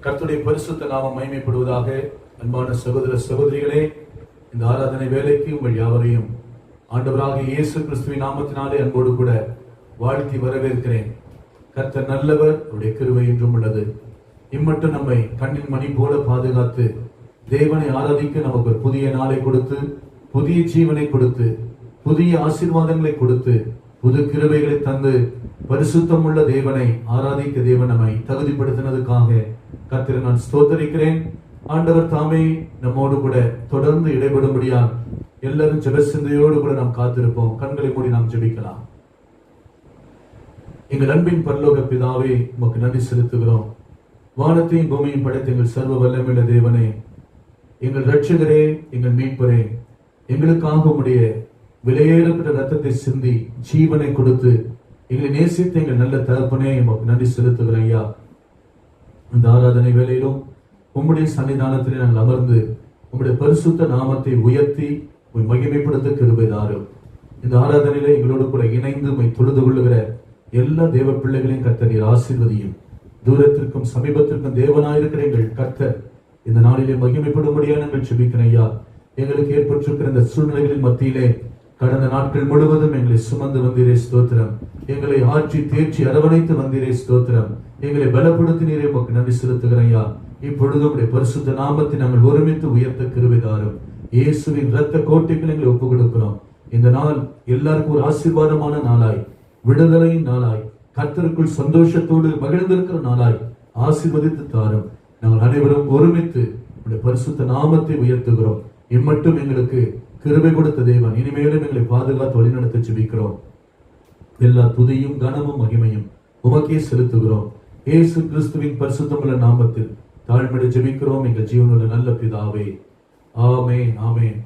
கர்த்தருடைய பரிசுத்த நாமம் மகிமைப்படுவதாக. அன்பான சகோதர சகோதரிகளே, இந்த ஆராதனை வேலைக்கு உங்கள் யாவரையும் ஆண்டவராகிய இயேசு கிறிஸ்துவின் நாமத்தினாலே அன்போடு கூட வாழ்த்தி வரவேற்கிறேன். கர்த்தர் நல்லவர், அவருடைய கிருபை என்றும் உள்ளது. இம்மட்டும் நம்மை கண்ணின் மணி போல பாதுகாத்து தேவனை ஆராதிக்க நமக்கு ஒரு புதிய நாளை கொடுத்து, புதிய ஜீவனை கொடுத்து, புதிய ஆசீர்வாதங்களை கொடுத்து, புது கிருபைகளை தந்து பரிசுத்தம் உள்ள தேவனை ஆராதிக்க தேவன் நம்மை தகுதிப்படுத்தினதுக்காக கர்த்தரை நான் ஸ்தோத்தரிக்கிறேன். ஆண்டவர் தாமே நம்மோடு கூட தொடர்ந்து இடைபடும்படியால் எல்லாரும் ஜெப சிந்தையோடு கூட நாம் காத்திருப்போம். கண்களை மூடி நாம் ஜெபிக்கலாம். எங்கள் அன்பின் பரலோக பிதாவே, உமக்கு நன்றி செலுத்துகிறோம். வானத்தையும் பூமியும் படைத்த எங்கள் சர்வ வல்லமையுள்ள தேவனே, எங்கள் ரட்சகரே, எங்கள் மீட்பரே, எங்களுக்காக உம்முடைய விலையேறப்பட்ட ரத்தத்தை சிந்தி ஜீவனை கொடுத்து எங்களை நேசித்த எங்கள் நல்ல தகப்பனே, உமக்கு நன்றி செலுத்துகிறேன் ஐயா. இந்த ஆராதனை வேளையிலும் உம்முடைய சன்னிதானத்திலே நாங்கள் அமர்ந்து உம்முடைய பரிசுத்த நாமத்தை உயர்த்தி மகிமைப்படுத்த கிருபை தாரும். இந்த ஆராதனையில எங்களோடு கூட இணைந்து உம்மை தொழுது கொள்ளுகிற எல்லா தேவ பிள்ளைகளையும் கர்த்தர் நீர் ஆசீர்வதியும். தூரத்திற்கும் சமீபத்திற்கும் தேவனாயிருக்கிற எங்கள் கர்த்தர் இந்த நாளிலே மகிமைப்படும்படியாக நாங்கள் ஜெபிக்கிறோம் ஐயா. எங்களுக்கு ஏற்பட்டிருக்கிற இந்த சூழ்நிலைகளின் மத்தியிலே கடந்த நாட்கள் முழுவதும் எங்களை சுமந்து வந்தீரே ஸ்தோத்திரம். எங்களை ஆற்றி தேற்றி அரவணைத்து வந்தீரே ஸ்தோத்திரம். எங்களை பலப்படுத்தினீரே, உமக்கு நன்றி செலுத்துகிறேன் ஐயா. இப்பொழுது உம்முடைய பரிசுத்த நாமத்தை நாங்கள் ஒருமித்து உயர்த்த கிருபை தாரும். இயேசுவின் இரத்த கோட்டைகள் எங்களை ஒப்புக் கொடுக்கிறோம். இந்த நாள் எல்லாருக்கும் ஒரு ஆசீர்வாதமான நாளாய், விடுதலையின் நாளாய், கர்த்தருக்குள் சந்தோஷத்தோடு மகிழ்ந்திருக்கிற நாளாய் ஆசீர்வதித்து தாரும். நாங்கள் அனைவரும் ஒருமித்து உம்முடைய பரிசுத்த நாமத்தை உயர்த்துகிறோம். இம்மட்டும் எங்களுக்கு கிருபை கொடுத்த தேவன் இனிமேலும் எங்களை பாதுகாத்து வழிநடத்த ஜெபிக்கிறோம். எல்லா துதியும் கனமும் மகிமையும் உமக்கே செலுத்துகிறோம். இயேசு கிறிஸ்துவின் பரிசுத்தமுள்ள நாமத்தில் தாழ்மையோடு ஜெபிக்கிறோம் எங்கள் ஜீவனுள்ள நல்ல பிதாவே, ஆமென், ஆமென்.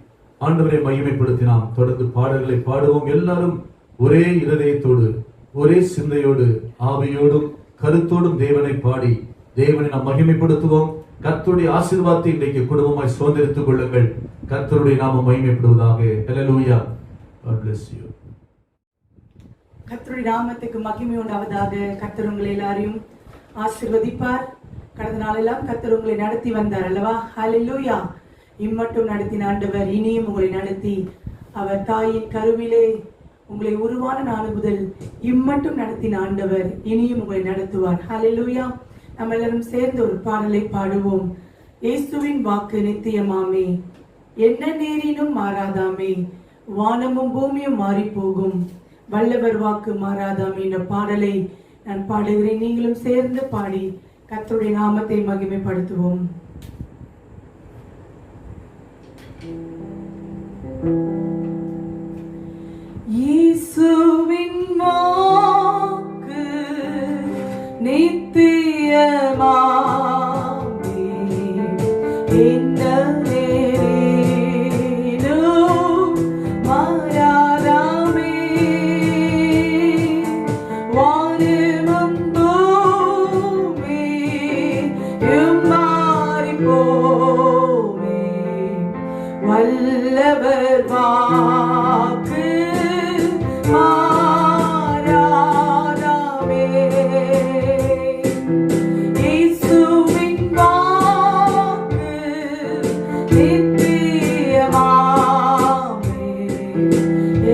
ஆண்டவரை மகிமைப்படுத்தி நாம் தொடர்ந்து பாடல்களை பாடுவோம். எல்லாரும் ஒரே இருதயத்தோடு, ஒரே சிந்தையோடு, ஆவியோடும் கருத்தோடும் தேவனை பாடி தேவனை நாம் மகிமைப்படுத்துவோம். கர்த்தருடைய ஆசீர்வாதத்தை இன்றைக்கு குடும்பமாய் சுதந்திரித்துக் கொள்ளுங்கள். கர்த்தருடைய நாமம் மகிமைப்படுவதாக. ஹல்லேலூயா. God bless you. கர்த்தருடைய நாமத்துக்கு மகிமை உண்டாவதாக. கர்த்தர் உங்களை எல்லாரையும் ஆசீர்வதிப்பார். கடந்த நாளெல்லாம் கர்த்தர் உங்களை நடத்தி வந்தார் அல்லவா? ஹல்லேலூயா. இம்மட்டும் நடத்தின ஆண்டவர் இனியும் உங்களை நடத்தி, அவர் தாயின் கருவிலே உங்களை உருவான நாள் முதல் இம்மட்டும் நடத்தின ஆண்டவர் இனியும் உங்களை நடத்துவார். ஹல்லேலூயா. நம்ம எல்லாரும் சேர்ந்து ஒரு பாடலை பாடுவோம். இயேசுவின் வாக்கு நித்தியமாமே, என்ன நேரினும் மாறாதாமே, வானமும் பூமியும் மாறி போகும், வல்லவர் வாக்கு மாறாதாமே என்ற பாடலை நான் பாடுகிறேன். நீங்களும் சேர்ந்து பாடி கர்த்தருடைய நாமத்தை மகிமைப்படுத்துவோம். இயேசுவின் வாக்கு நித்தியமாமே, என்ன நேரினும் மாறாதாமே, வானமும் பூமியும் மாறி போமே, வல்லவர் வாக்கு மாறாதாமே. இயேசுவின் வாக்கு நித்தியமாமே,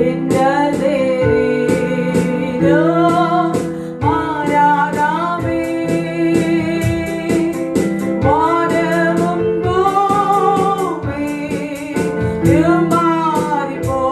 என்ன நேரினும் மாறாதாமே, வானமும் பூமியும் மாறி போமே,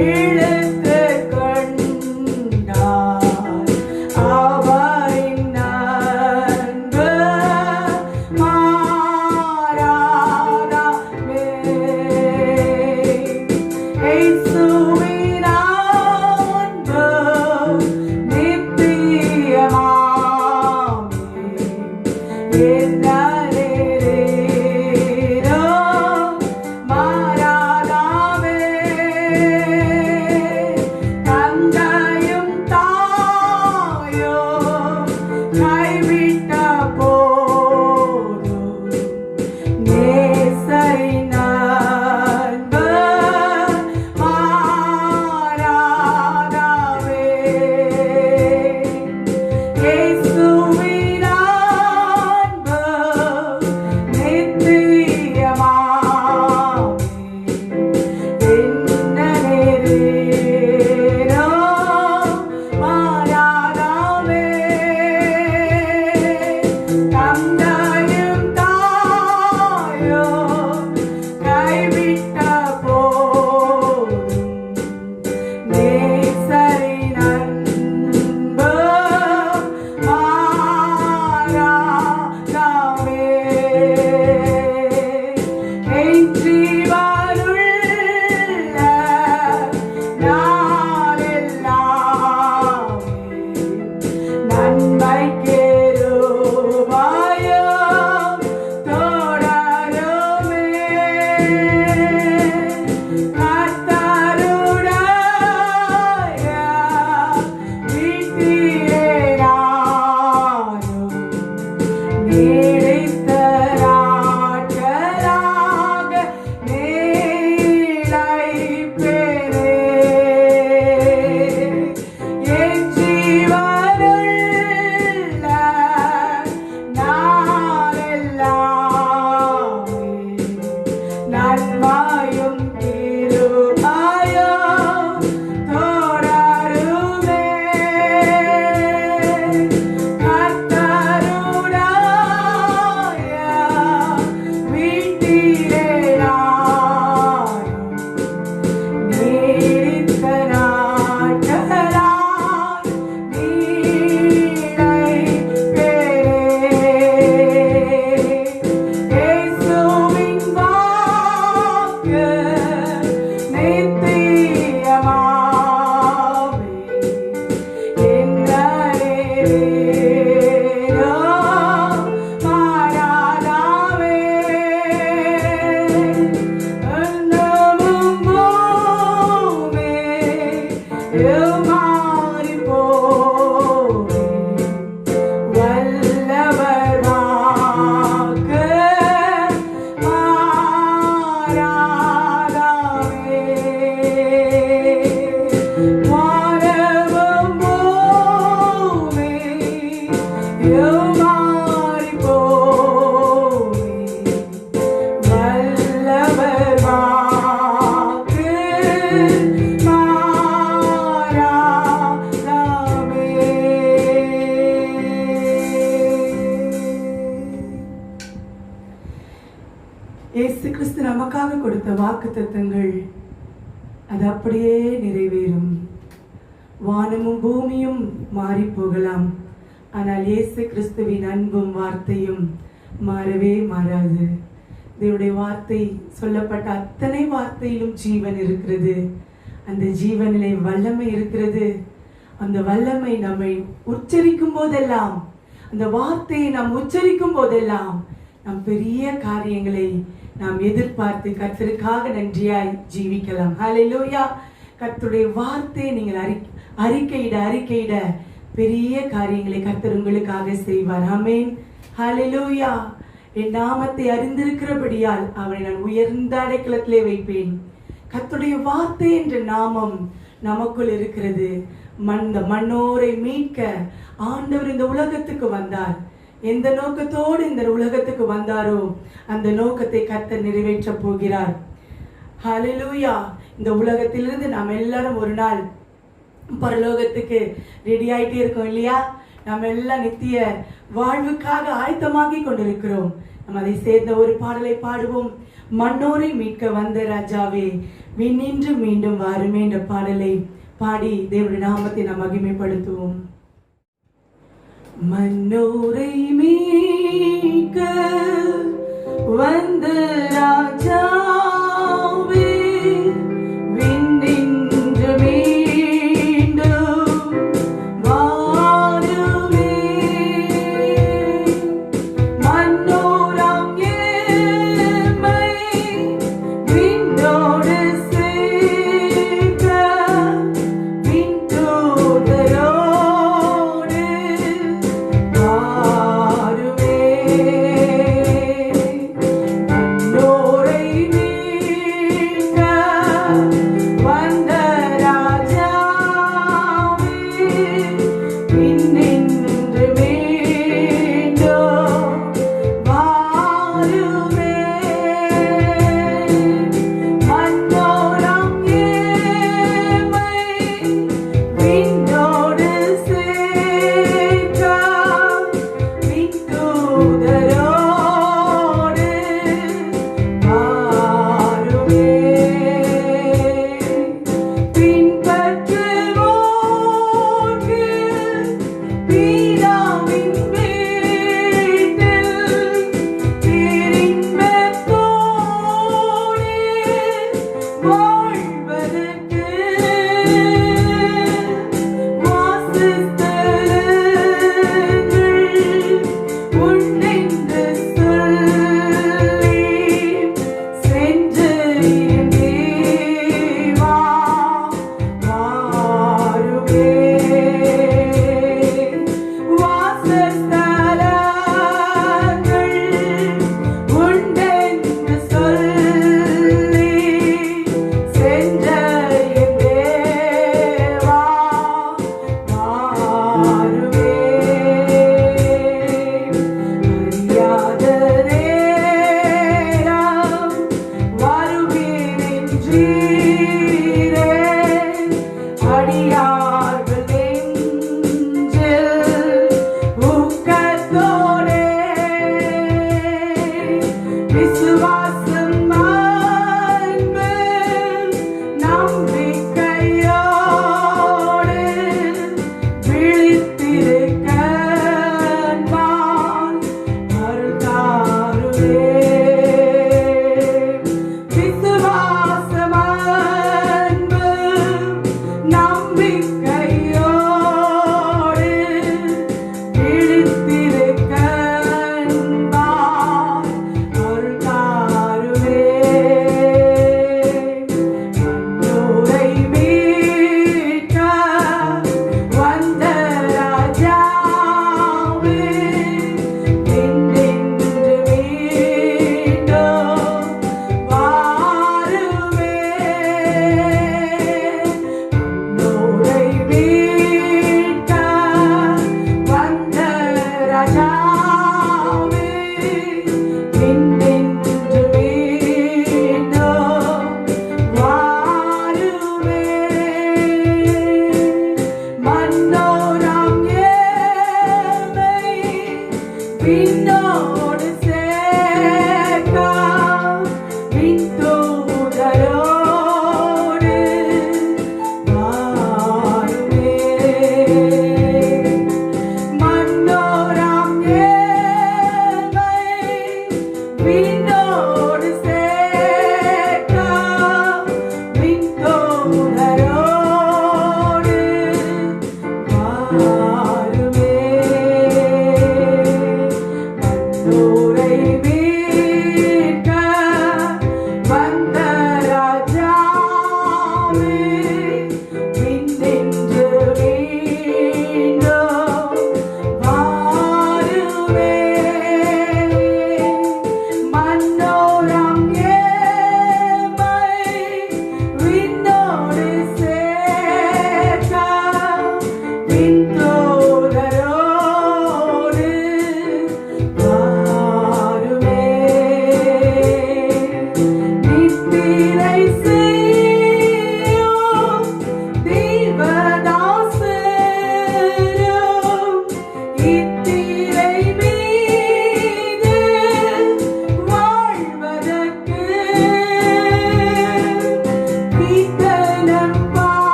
இழுத்து கொண்டார். அவரின் அன்பு மாறாதவே. இயேசுவின் அன்பு நித்தியமாமே. என்னரேரோ மாறாதவே. தந்தையும் தாயும் கைவிட்ட போதும் நேசரின் அன்பு மாறாதவே. இயேசுவின் அன்பு நித்தியமாமே. என்னரேரோ மாறாதவே. தந்தையும் தாயும் கைவிட்ட போதும் நேசரின் அன்பு மாறாதவே. என் ஜீவனுள்ள நாளெல்லாமே நன்மை கிருபையும் தொடருமே. கர்த்தருடைய வீட்டிலே நானும் நீடித்த நாட்களாக நிலைப்பேனே. என் ஜீவனுள்ள நாளெல்லாமே நன்மையும் கிருபையும் தொடருமே. கர்த்தருடைய வீட்டிலே நானும் நீடித்த நாட்களாய் நிலைப்பேனே. இயேசுவின் வாக்கு நித்தியமாமே. என்னரேரோ மாறாதவே. அன்னமும் பூமியும் மாறிப் போமே. வல்லவர் வாக்கு மாறாதவே. வானமும் பூமியும் மாறிப் போமே. வல்லவர் வாக்கு மாறாதவே. இயேசு கிறிஸ்து நமக்காக கொடுத்த வாக்குத்தத்தங்கள் அது அப்படியே நிறைவேறும். வானமும் பூமியும் மாறி போகலாம், ஆனால் இயேசு கிறிஸ்துவின் அன்பும் வார்த்தையும் மாறவே மாறாது. தேவனுடைய வார்த்தை சொல்லப்பட்ட அத்தனை வார்த்தையிலும் ஜீவன் இருக்கிறது. அந்த ஜீவனிலே வல்லமை இருக்கிறது. அந்த வல்லமை நம்மை உச்சரிக்கும் போதெல்லாம், அந்த வார்த்தையை நாம் உச்சரிக்கும் போதெல்லாம் நாம் பெரிய காரியங்களை நாம் எதிர்பார்த்து கர்த்தருக்காக நன்றியாய் ஜீவிக்கலாம். ஹல்லேலூயா. கர்த்தருடைய வார்த்தையை நீங்கள் அறிக்கையிட பெரிய காரியங்களை கர்த்தர் உங்களுக்காக செய்வார். ஆமென். ஹல்லேலூயா. என் நாமத்தை அறிந்திருக்கிறபடியால் அவனை நான் உயர்ந்த அடைக்கலத்திலே வைப்பேன். கர்த்தருடைய வார்த்தை என்ற நாமம் நமக்குள் இருக்கிறது. மண்ணோரை மீட்க ஆண்டவர் இந்த உலகத்துக்கு வந்தார். எந்த நோக்கத்தோடு இந்த உலகத்துக்கு வந்தாரோ அந்த நோக்கத்தை கர்த்தர் நிறைவேற்ற போகிறார். ஹல்லேலூயா. இந்த உலகத்திலிருந்து நாம் எல்லாரும் ஒரு நாள் பரலோகத்துக்கு ரெடி ஆயிட்டே இருக்கோம் இல்லையா? நம்ம எல்லாம் நித்திய வாழ்வுக்காக ஆயத்தமாகி கொண்டிருக்கிறோம். நம்ம அதை சேர்ந்த ஒரு பாடலை பாடுவோம். மண்ணோரை மீட்க வந்த ராஜாவே, விண்ணின்று மீண்டும் வாருமே என்ற பாடலை பாடி தேவனுடைய நாமத்தை நாம் மகிமைப்படுத்துவோம். மன்னோரை மீட்க வந்த ராஜாவே, விண்ணின்று மீண்டும் வாருமே. மன்னோராம் எம்மை விண்ணோடு சேர்க்க, விண்தூதரோடு வாருமே. மன்னோரை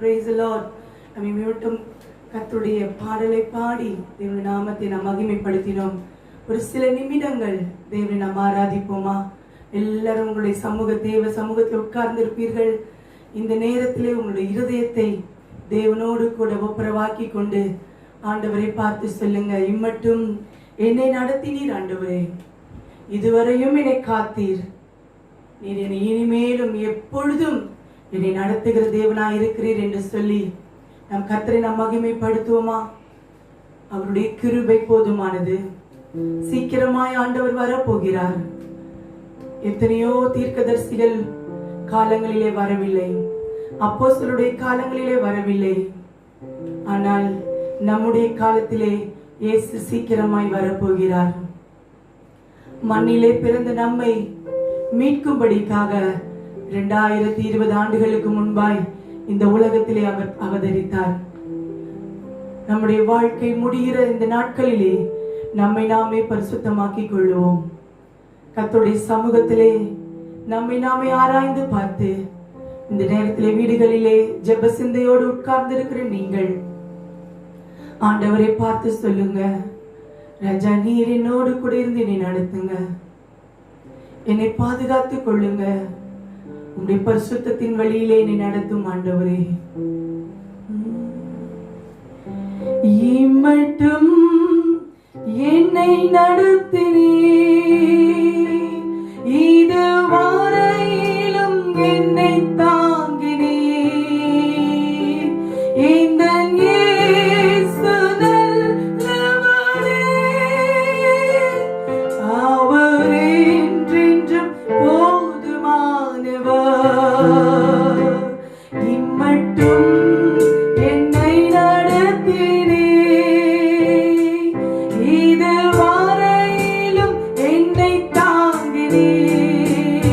praise the Lord. நம்மை மீட்டும் கர்த்தருடைய பாடலை பாடி தேவனுடைய நாமத்தை நாம் மகிமைப்படுத்தினோம். ஒரு சில நிமிடங்கள் தேவனை நாம் ஆராதிப்போமா? எல்லாரும் உங்களுடைய தேவ சமூகத்தில் உட்கார்ந்து இருப்பீர்கள். இந்த நேரத்திலே உங்களுடைய இருதயத்தை தேவனோடு கூட ஒப்புரவாக்கி கொண்டு ஆண்டவரை பார்த்து சொல்லுங்க, இம்மட்டும் என்னை நடத்தினீர் ஆண்டவரே, இதுவரையும் என்னை காத்தீர், நீர் என்னை இனிமேலும் எப்பொழுதும் என்னை நடத்துகிற தேவனாய் இருக்கிறீர் என்று சொல்லி நம் கர்த்தரை நாம் மகிமைப்படுத்துவோமா? அவருடைய கிருபை போதுமானது. சீக்கிரமாய் ஆண்டவர் வரப்போகிறார். எத்தனையோ தீர்க்கதரிசிகள் காலங்களிலே வரவில்லை, அப்போஸ்தலருடைய காலங்களிலே வரவில்லை. ஆனால் நம்முடைய காலத்திலே இயேசு சீக்கிரமாய் வரப்போகிறார். மண்ணிலே பிறந்த நம்மை மீட்கும்படிக்காக 2020 ஆண்டுகளுக்கு முன்பாய் இந்த உலகத்திலே அவர் அவதரித்தார். நம்முடைய வாழ்க்கை முடிகிற இந்த நாட்களிலே நம்மை நாமே பரிசுத்தமாக்கிக் கொள்வோம். கர்த்தருடைய சமூகத்திலே நம்மை நாமே ஆராய்ந்து பார்த்து இந்த நேரத்திலே வீடுகளிலே ஜெப சிந்தையோடு உட்கார்ந்து இருக்கிற நீங்கள் ஆண்டவரை பார்த்து சொல்லுங்க, ராஜா நீர் என்னோடு கூட இருந்து என்னை நடத்துங்க, என்னை பாதுகாத்துக் கொள்ளுங்க, உங்களுடைய பரிசுத்தத்தின் வழியிலே என்னை நடத்தும் ஆண்டவரே. இம்மட்டும் என்னை நடத்தினீர், இதுவரையிலும் என்னை தாங்கினீர், இந்த இயேசு நல்லவரே, அவர் என்றென்றும் போதுமானவர். இம்மட்டும் என்னை நடத்தினீர், இதுவரையிலும் என்னை தாங்கினீர்,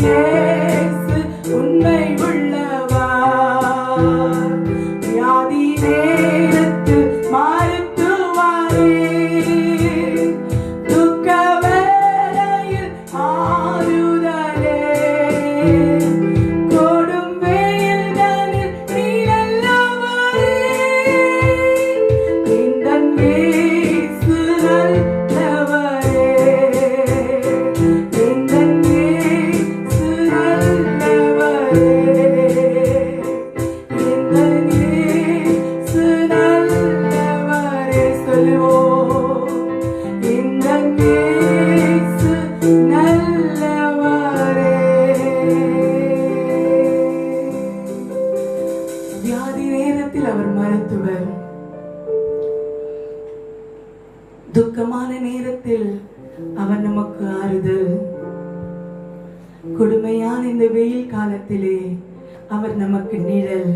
இயேசு உண்மை உள்ளவா. வியாதி நேரத்தில் மருத்துவரே, துக்க வேளையில் ஆறுதலே, கொடும் வெயில்களில் நீரல்லவரே. எந்தன் இயேசு நல்லவரே, எந்தன் இயேசு நல்லவரே, எந்தன் இயேசு நல்லவரே. சொல்லுவோம், எந்தன் இயேசு நல்லவரே. வியாதி நேரத்தில் அவர் மருத்துவர், துக்கமான நேரத்தில் அவர் நமக்கு ஆறுதல், கொடுமையான இந்த வெயில் காலத்திலே அவர் நமக்கு நிழல்.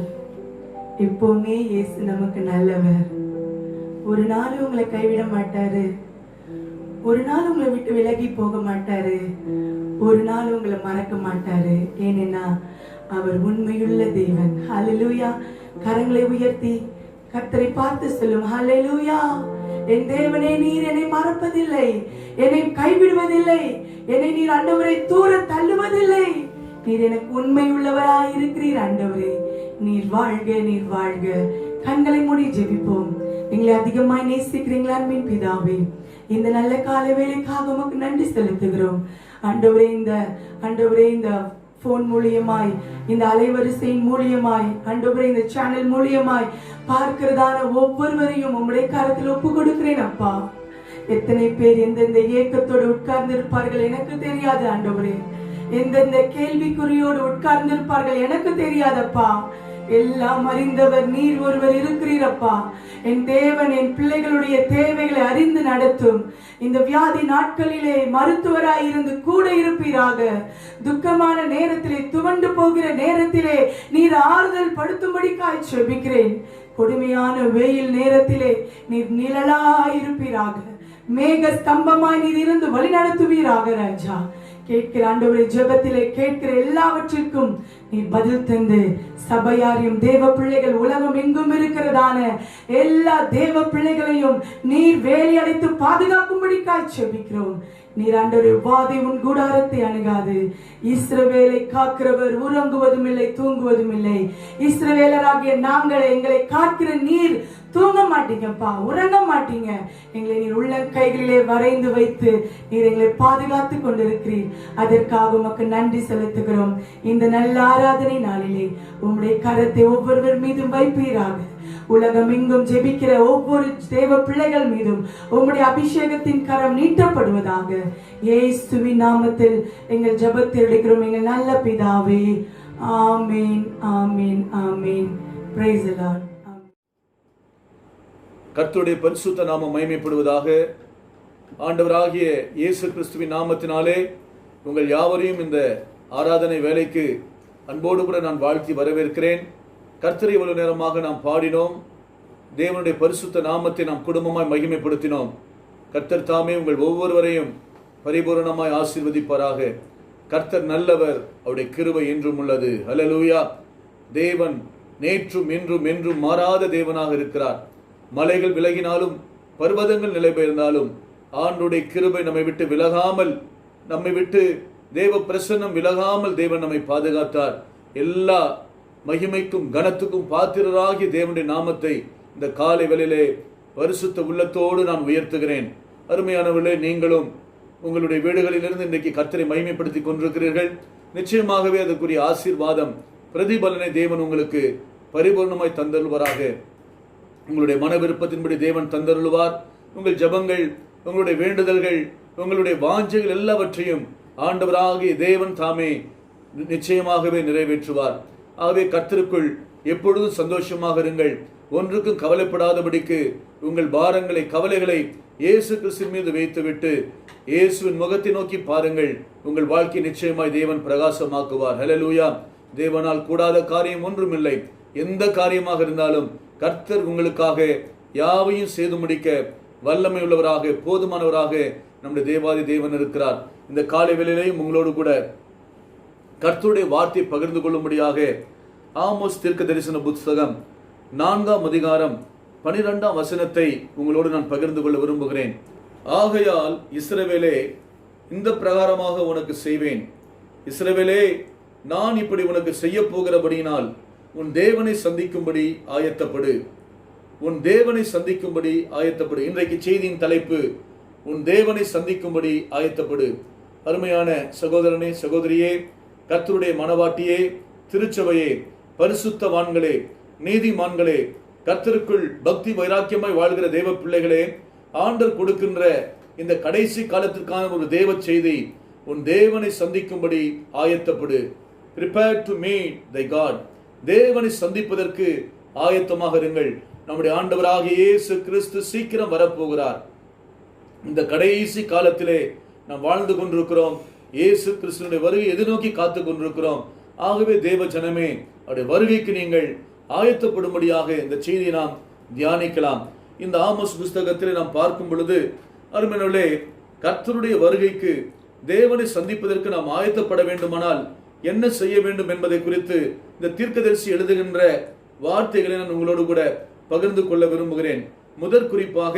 எப்பவுமே இயேசு நமக்கு நல்லவர். ஒரு நாள் உங்களை கைவிட மாட்டாரு, ஒரு நாள் உங்களை விட்டு விலகி போக மாட்டாரு, ஒரு நாள் உங்களை மறக்க மாட்டாரு. ஏனென்னா அவர் உண்மையுள்ள தேவன். ஹல்லேலூயா. கரங்களை உயர்த்தி கர்த்தரை பார்த்து சொல்லும், ஹல்லேலூயா. என் தேவனே, நீர் என்னை மறப்பதில்லை, என்னை கைவிடுவதில்லை, என்னை நீர் ஆண்டவரை தூர தள்ளுவதில்லை. நீர் எனக்கு உண்மை உள்ளவராய் இருக்கிறீர் ஆண்டவரே. நீர் வாழ்க, நீர் வாழ்க. கண்களை மூடி ஜெபிப்போம். எங்களை அதிகமாய் நேசிக்கிறீங்களா அன்பின் பிதாவே, இந்த நல்ல கால வேளைக்காக உமக்கு நன்றி செலுத்துகிறோம் ஆண்டவரே. இந்த போன் மூலியமாய், இந்த அலைவரிசையின் மூலியமாய், ஆண்டவரே இந்த சேனல் மூலியமாய் பார்க்கிறதான ஒவ்வொருவரையும் உம்முடைய கரத்தில் ஒப்பு கொடுக்கிறேன் அப்பா. எத்தனை பேர் எந்தெந்த ஏக்கத்தோடு உட்கார்ந்து இருப்பார்கள் எனக்கு தெரியாது ஆண்டவரே. எந்தெந்த கேள்விக்குறியோடு உட்கார்ந்து இருப்பார்கள் எனக்கு தெரியாதப்பா. எல்லாம் அறிந்தவர் நீர் ஒருவர் இருக்கிறீரப்பா. என் தேவன் என் பிள்ளைகளுடைய தேவைகளை அறிந்து நடத்தும். இந்த வியாதி நாட்களிலே மருத்துவராய் இருந்து கூட இருப்பீராக. துக்கமான நேரத்திலே, துவண்டு போகிற நேரத்திலே நீர் ஆறுதல் படுத்தும்படிக்காய் ஜெபிக்கிறேன். கொடுமையான வெயில் நேரத்திலே நீர் நிழலாய் இருப்பீராக. மேக ஸ்தம்பமாய் நீர் இருந்து வழி நடத்துவீராக ராஜா. கேட்கிற ஆண்டவரே, ஜெபத்திலே கேட்கிற எல்லாவற்றிற்கும் நீ பதில் தந்து சபையாரையும் தேவ பிள்ளைகள் உலகம் எங்கும் இருக்கிறதான எல்லா தேவ பிள்ளைகளையும் நீர் வேலி அடைத்து பாதுகாக்கும்படிக்காய் ஜெபிக்கிறோம். நீர் ஆண்டவரே, வாதை உன் கூடாரத்தை அணுகாது. இஸ்ரவேலை காக்கிறவர் உறங்குவதும் இல்லை, தூங்குவதும் இல்லை. இஸ்ரவேலராகிய நாங்கள், எங்களை காக்கிற நீர் தூங்க மாட்டீங்கப்பா, உறங்க மாட்டீங்க. எங்களை நீர் உள்ள கைகளிலே வரைந்து வைத்து நீர் எங்களை பாதுகாத்து கொண்டிருக்கிறீர். அதற்காக உமக்கு நன்றி செலுத்துகிறோம். இந்த நல்ல ஆராதனை நாளிலே உம்முடைய கரத்தை ஒவ்வொருவர் மீதும் வைப்பீராக. உலகம் எங்கும் ஜெபிக்கிற ஒவ்வொரு தேவ பிள்ளைகள் மீதும் உம்முடைய அபிஷேகத்தின் கரம் நீட்டப்படுவதாக. இயேசுவின் நாமத்தில் எங்கள் ஜெபத்தை எடுக்கிறோம் எங்கள் நல்ல பிதாவே. ஆமீன், ஆமீன், ஆமீன். Praise the Lord. கர்த்தருடைய பரிசுத்த நாமம் மகிமைப்படுவதாக. ஆண்டவராகிய இயேசு கிறிஸ்துவின் நாமத்தினாலே உங்கள் யாவரையும் இந்த ஆராதனை வேலைக்கு அன்போடு கூட நான் வாழ்த்தி வரவேற்கிறேன். கர்த்தரை இவ்வளவு நேரமாக நாம் பாடினோம். தேவனுடைய பரிசுத்த நாமத்தை நாம் குடும்பமாய் மகிமைப்படுத்தினோம். கர்த்தர் தாமே உங்கள் ஒவ்வொருவரையும் பரிபூரணமாய் ஆசீர்வதிப்பாராக. கர்த்தர் நல்லவர், அவருடைய கிருபை என்றும் உள்ளது. ஹல்லேலூயா. தேவன் நேற்றும் இன்றும் என்றும் மாறாத தேவனாக இருக்கிறார். மலைகள் விலகினாலும் பர்வதங்கள் நிலை பெயர்ந்தாலும் ஆண்டுடைய கிருபை நம்மை விட்டு விலகாமல், நம்மை விட்டு தேவ பிரசன்னம் விலகாமல் தேவன் நம்மை பாதுகாத்தார். எல்லா மகிமைக்கும் கனத்துக்கும் பாத்திரராகி தேவனுடைய நாமத்தை இந்த காலை வேளையிலே பரிசுத்த உள்ளத்தோடு நான் உயர்த்துகிறேன். அருமையானவர்களே, நீங்களும் உங்களுடைய வீடுகளிலிருந்து இன்றைக்கு கர்த்தரை மகிமைப்படுத்திக் கொண்டிருக்கிறீர்கள். நிச்சயமாகவே அதற்குரிய ஆசீர்வாதம், பிரதிபலனை தேவன் உங்களுக்கு பரிபூர்ணமாய் தந்தருள்வாராக. உங்களுடைய மன விருப்பத்தின்படி தேவன் தந்தருள்வார். உங்கள் ஜெபங்கள், உங்களுடைய வேண்டுதல்கள், உங்களுடைய வாஞ்சைகள் எல்லாவற்றையும் ஆண்டவராகிய தேவன் தாமே நிச்சயமாகவே நிறைவேற்றுவார். ஆகவே கர்த்தருக்குள் எப்பொழுதும் சந்தோஷமாக இருங்கள். ஒன்றுக்கும் கவலைப்படாதபடிக்கு உங்கள் பாரங்களை, கவலைகளை இயேசு கிறிஸ்துவின் மீது வைத்துவிட்டு இயேசுவின் முகத்தை நோக்கி பாருங்கள். உங்கள் வாழ்க்கை நிச்சயமாய் தேவன் பிரகாசமாக்குவார். ஹல்லேலூயா. தேவனால் கூடாத காரியம் ஒன்றும் இல்லை. எந்த காரியமாக இருந்தாலும் கர்த்தர் உங்களுக்காக யாவையும் செய்து முடிக்க வல்லமை உள்ளவராக, போதுமானவராக நம்முடைய தேவாதி தேவன் இருக்கிறார். இந்த காலை வேளையிலேயும் உங்களோடு கூட கர்த்தருடைய வார்த்தை பகிர்ந்து கொள்ளும்படியாக ஆமோஸ் தீர்க்க தரிசன புத்தகம் 4ஆம் அதிகாரம் 12ஆம் வசனத்தை உங்களோடு நான் பகிர்ந்து கொள்ள விரும்புகிறேன். ஆகையால் இஸ்ரவேலே, இந்த பிரகாரமாக உனக்கு செய்வேன். இஸ்ரவேலே, நான் இப்படி உனக்கு செய்ய போகிறபடியினால் உன் தேவனை சந்திக்கும்படி ஆயத்தப்படு. உன் தேவனை சந்திக்கும்படி ஆயத்தப்படு. இன்றைக்கு செய்தியின் தலைப்பு, உன் தேவனை சந்திக்கும்படி ஆயத்தப்படு. அருமையான சகோதரனே, சகோதரியே, கர்த்தருடைய மனவாட்டியே, திருச்சபையே, பரிசுத்தவான்களே, நீதிமான்களே, கர்த்தருக்குள் பக்தி வைராக்கியமாய் வாழ்கிற தேவ பிள்ளைகளே, ஆண்டவர் கொடுக்கின்ற இந்த கடைசி காலத்திற்கான ஒரு தேவ செய்தி, உன் தேவனை சந்திக்கும்படி ஆயத்தப்படு. Prepare to meet thy God. தேவனை சந்திப்பதற்கு ஆயத்தமாக இருங்கள். நம்முடைய ஆண்டவராகிய இயேசு கிறிஸ்து சீக்கிரம் வரப்போகிறார். இந்த கடைசி காலத்திலே நாம் வாழ்ந்து கொண்டிருக்கிறோம். இயேசு கிறிஸ்துவினுடைய வருகை எதிர்நோக்கி காத்து கொண்டிருக்கிறோம். ஆகவே தேவ ஜனமே, அவருடைய வருகைக்கு நீங்கள் ஆயத்தப்படும்படியாக இந்த செய்தியை நாம் தியானிக்கலாம். இந்த ஆமோஸ் புஸ்தகத்திலே நாம் பார்க்கும் பொழுது, அருமையானவர்களே, கர்த்தருடைய வருகைக்கு தேவனை சந்திப்பதற்கு நாம் ஆயத்தப்பட வேண்டுமானால் என்ன செய்ய வேண்டும் என்பதை குறித்து இந்த தீர்க்கதரிசி எழுதுகின்ற வார்த்தைகளை நான் உங்களோடு கூட பகிர்ந்து கொள்ள விரும்புகிறேன். முதற் குறிப்பாக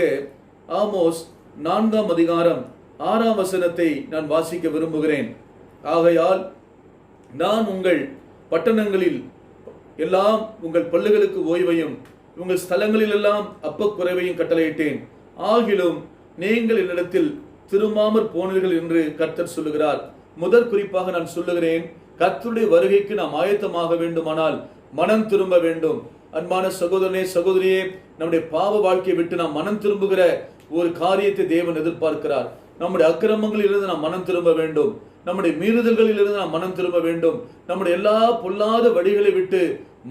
ஆமோஸ் 4ஆம் அதிகாரம் 6ஆம் வசனத்தை நான் வாசிக்க விரும்புகிறேன். ஆகையால் நான் உங்கள் பட்டணங்களில் எல்லாம் உங்கள் பல்லுகளுக்கு ஓய்வையும் உங்கள் ஸ்தலங்களில் எல்லாம் அப்பக்குறைவையும் கட்டளையிட்டேன். ஆகிலும் நீங்கள் என்னிடத்தில் திரும்பாமற் போனீர்கள் என்று கர்த்தர் சொல்லுகிறார். முதற் குறிப்பாக நான் சொல்லுகிறேன், கர்த்தருடைய வருகைக்கு நாம் ஆயத்தமாக வேண்டுமானால் மனம் திரும்ப வேண்டும். அன்பான சகோதரனே, சகோதரியே, நம்முடைய பாவ வாழ்க்கையை விட்டு நாம் மனம் திரும்புகிற ஒரு காரியத்தை தேவன் எதிர்பார்க்கிறார். நம்முடைய அக்கிரமங்களில் இருந்து நாம் மனம் திரும்ப வேண்டும். நம்முடைய மீறுதல்களில் இருந்து நாம் மனம் திரும்ப வேண்டும். நம்முடைய எல்லா பொல்லாத வழிகளை விட்டு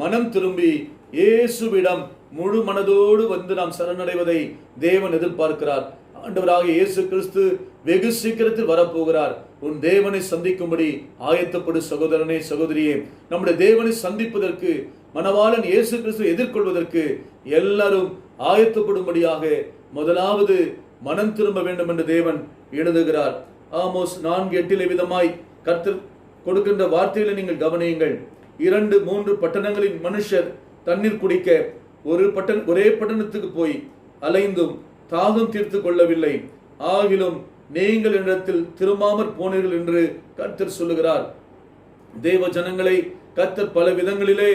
மனம் திரும்பி இயேசுவிடம் முழு மனதோடு வந்து நாம் சரணடைவதை தேவன் எதிர்பார்க்கிறார். ஆண்டவராகிய இயேசு கிறிஸ்து வெகு சீக்கிரத்தில் வரப்போகிறார். உன் தேவனை சந்திக்கும்படி ஆயத்தப்படு சகோதரனே, சகோதரியே. நம்முடைய தேவனை சந்திப்பதற்கு, மணவாளன் இயேசு கிறிஸ்து எதிர்கொள்வதற்கு எல்லாரும் ஆயத்தப்படும்படியாக முதலாவது மனம் திரும்ப வேண்டும் என்று தேவன் எழுதுகிறார். ஆமோஸ் 4:8 விதமாய் கர்த்தர் கொடுக்கின்ற வார்த்தைகளை நீங்கள் கவனியுங்கள். 2-3 பட்டணங்களின் மனுஷர் தண்ணீர் குடிக்க ஒரே பட்டணத்துக்கு போய் அலைந்தும் தாகம் தீர்த்து கொள்ளவில்லை. ஆகிலும் நீங்கள் என்னிடத்தில் திரும்பாமற் போனீர்கள் என்று கர்த்தர் சொல்லுகிறார். தேவ ஜனங்களை கர்த்தர் பல விதங்களிலே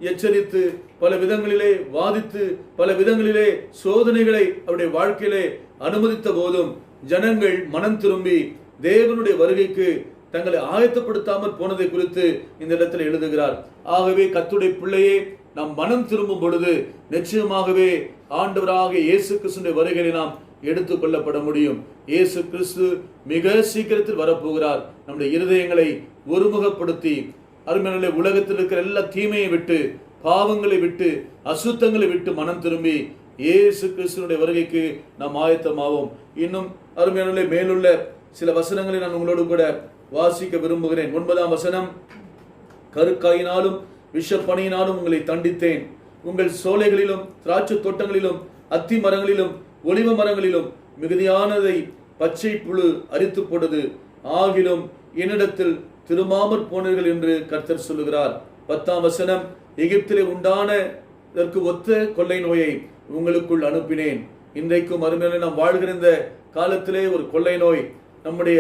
எச்சரித்து, பல விதங்களிலே வாதித்து, பல விதங்களிலே சோதனைகளை அவருடைய வாழ்க்கையிலே அனுமதித்த போதும் ஜனங்கள் மனம் திரும்பி தேவனுடைய வருகைக்கு தங்களை ஆயத்தப்படுத்தாமல் போனதை குறித்து இந்த இடத்தில் எழுதுகிறார். ஆகவே கர்த்தருடைய பிள்ளையே, நாம் மனம் திரும்பும் பொழுது நிச்சயமாகவே ஆண்டவராகிய இயேசு கிறிஸ்துவினுடைய வருகையை நாம் எடுத்துக் கொள்ளப்பட முடியும். இயேசு கிறிஸ்து மிக சீக்கிரத்தில் வரப்போகிறார். நம்முடைய இருதயங்களை ஒருமுகப்படுத்தி, அருமையான உலகத்தில் இருக்கிற எல்லா தீமையை விட்டு, பாவங்களை விட்டு, அசுத்தங்களை விட்டு மனம் திரும்பி இயேசு கிறிஸ்துவினுடைய வருகைக்கு நாம் ஆயத்தமாவோம். இன்னும் அருமையான மேலுள்ள சில வசனங்களை நான் உங்களோடு கூட வாசிக்க விரும்புகிறேன். 9ஆம் வசனம், கருக்காயினாலும் விஷப்பணியினாலும் உங்களை தண்டித்தேன். உங்கள் சோலைகளிலும் திராட்சை தோட்டங்களிலும் அத்தி மரங்களிலும் ஒலிவ மரங்களிலும் மிகுதியானதை பச்சை புழு அரித்து போட்டது. ஆகிலும் என்னிடத்தில் திரும்பாமற் போனீர்கள் என்று கர்த்தர் சொல்லுகிறார். 10ஆம் வசனம், எகிப்திலே உண்டானதற்கு ஒத்த கொள்ளை நோயை உங்களுக்குள் அனுப்பினேன். இன்றைக்கும் அருமையான நாம் வாழ்கிற இந்த காலத்திலே ஒரு கொள்ளை நோய் நம்முடைய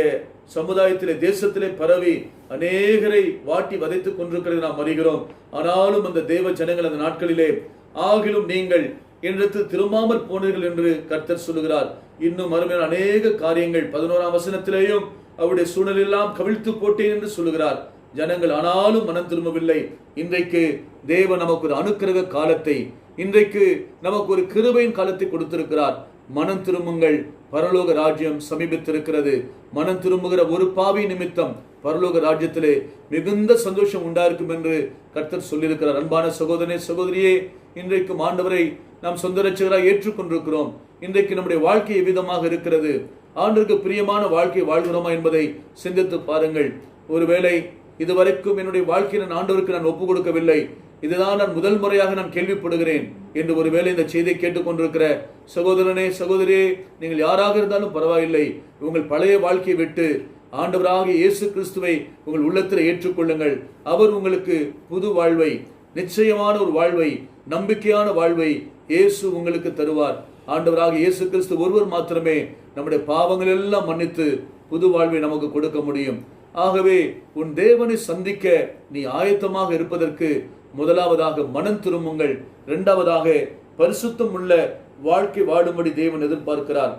சமுதாயத்திலே, தேசத்திலே பரவி அநேகரை வாட்டி வதைத்துக் கொண்டிருக்கிறது நாம் அறிகிறோம். ஆனாலும் அந்த தேவ ஜனங்கள் அந்த நாட்களிலே, ஆகிலும் நீங்கள் என்னிடத்தில் திரும்பாமற் போனீர்கள் என்று கர்த்தர் சொல்லுகிறார். இன்னும் அருமையான அநேக காரியங்கள் 11ஆம் வசனத்திலேயும் அவருடைய சூழலெல்லாம் கவிழ்த்து போட்டேன் என்று சொல்லுகிறார். ஜனங்கள் ஆனாலும் மனம் திரும்பவில்லை. இன்றைக்கு தேவன் நமக்கு ஒரு அனுக்கிரக காலத்தை, இன்றைக்கு நமக்கு ஒரு கிருபையின் காலத்தை கொடுத்திருக்கிறார். மனம் திரும்புங்கள், பரலோக ராஜ்யம் சமீபித்திருக்கிறது. மனம் திரும்புகிற ஒரு பாவி நிமித்தம் பரலோக ராஜ்யத்திலே மிகுந்த சந்தோஷம் உண்டாயிருக்கும் என்று கர்த்தர் சொல்லியிருக்கிறார். அன்பான சகோதரனே, சகோதரியே, இன்றைக்கும் ஆண்டவரை நாம் சொந்த ரட்சகராய் ஏற்றுக்கொண்டிருக்கிறோம். இன்றைக்கு நம்முடைய வாழ்க்கை எவ்விதமாக இருக்கிறது? ஆண்டவருக்கு பிரியமான வாழ்க்கை வாழ்கிறோமா என்பதை சிந்தித்து பாருங்கள். ஒருவேளை இதுவரைக்கும் என்னுடைய வாழ்க்கையை நான் ஆண்டவருக்கு நான் ஒப்புக் கொடுக்கவில்லை, இதுதான் நான் முதல் முறையாக நான் கேள்விப்படுகிறேன் என்று ஒருவேளை இந்த செய்தியை கேட்டுக்கொண்டிருக்கிற சகோதரனே, சகோதரியே, நீங்கள் யாராக இருந்தாலும் பரவாயில்லை, உங்கள் பழைய வாழ்க்கையை விட்டு ஆண்டவராகிய இயேசு கிறிஸ்துவை உங்கள் உள்ளத்தில் ஏற்றுக்கொள்ளுங்கள். அவர் உங்களுக்கு புது வாழ்வை, நிச்சயமான ஒரு வாழ்வை, நம்பிக்கையான வாழ்வை இயேசு உங்களுக்கு தருவார். ஆண்டவராகிய இயேசு கிறிஸ்து ஒருவர் மாத்திரமே நம்முடைய பாவங்கள் எல்லாம் மன்னித்து புது வாழ்வை நமக்கு கொடுக்க முடியும். ஆகவே உன் தேவனை சந்திக்க நீ ஆயத்தமாக இருப்பதற்கு முதலாவதாக மனம் திரும்புங்கள். இரண்டாவதாக பரிசுத்தம் உள்ள வாழ்க்கை வாழும்படி தேவன் எதிர்பார்க்கிறார்.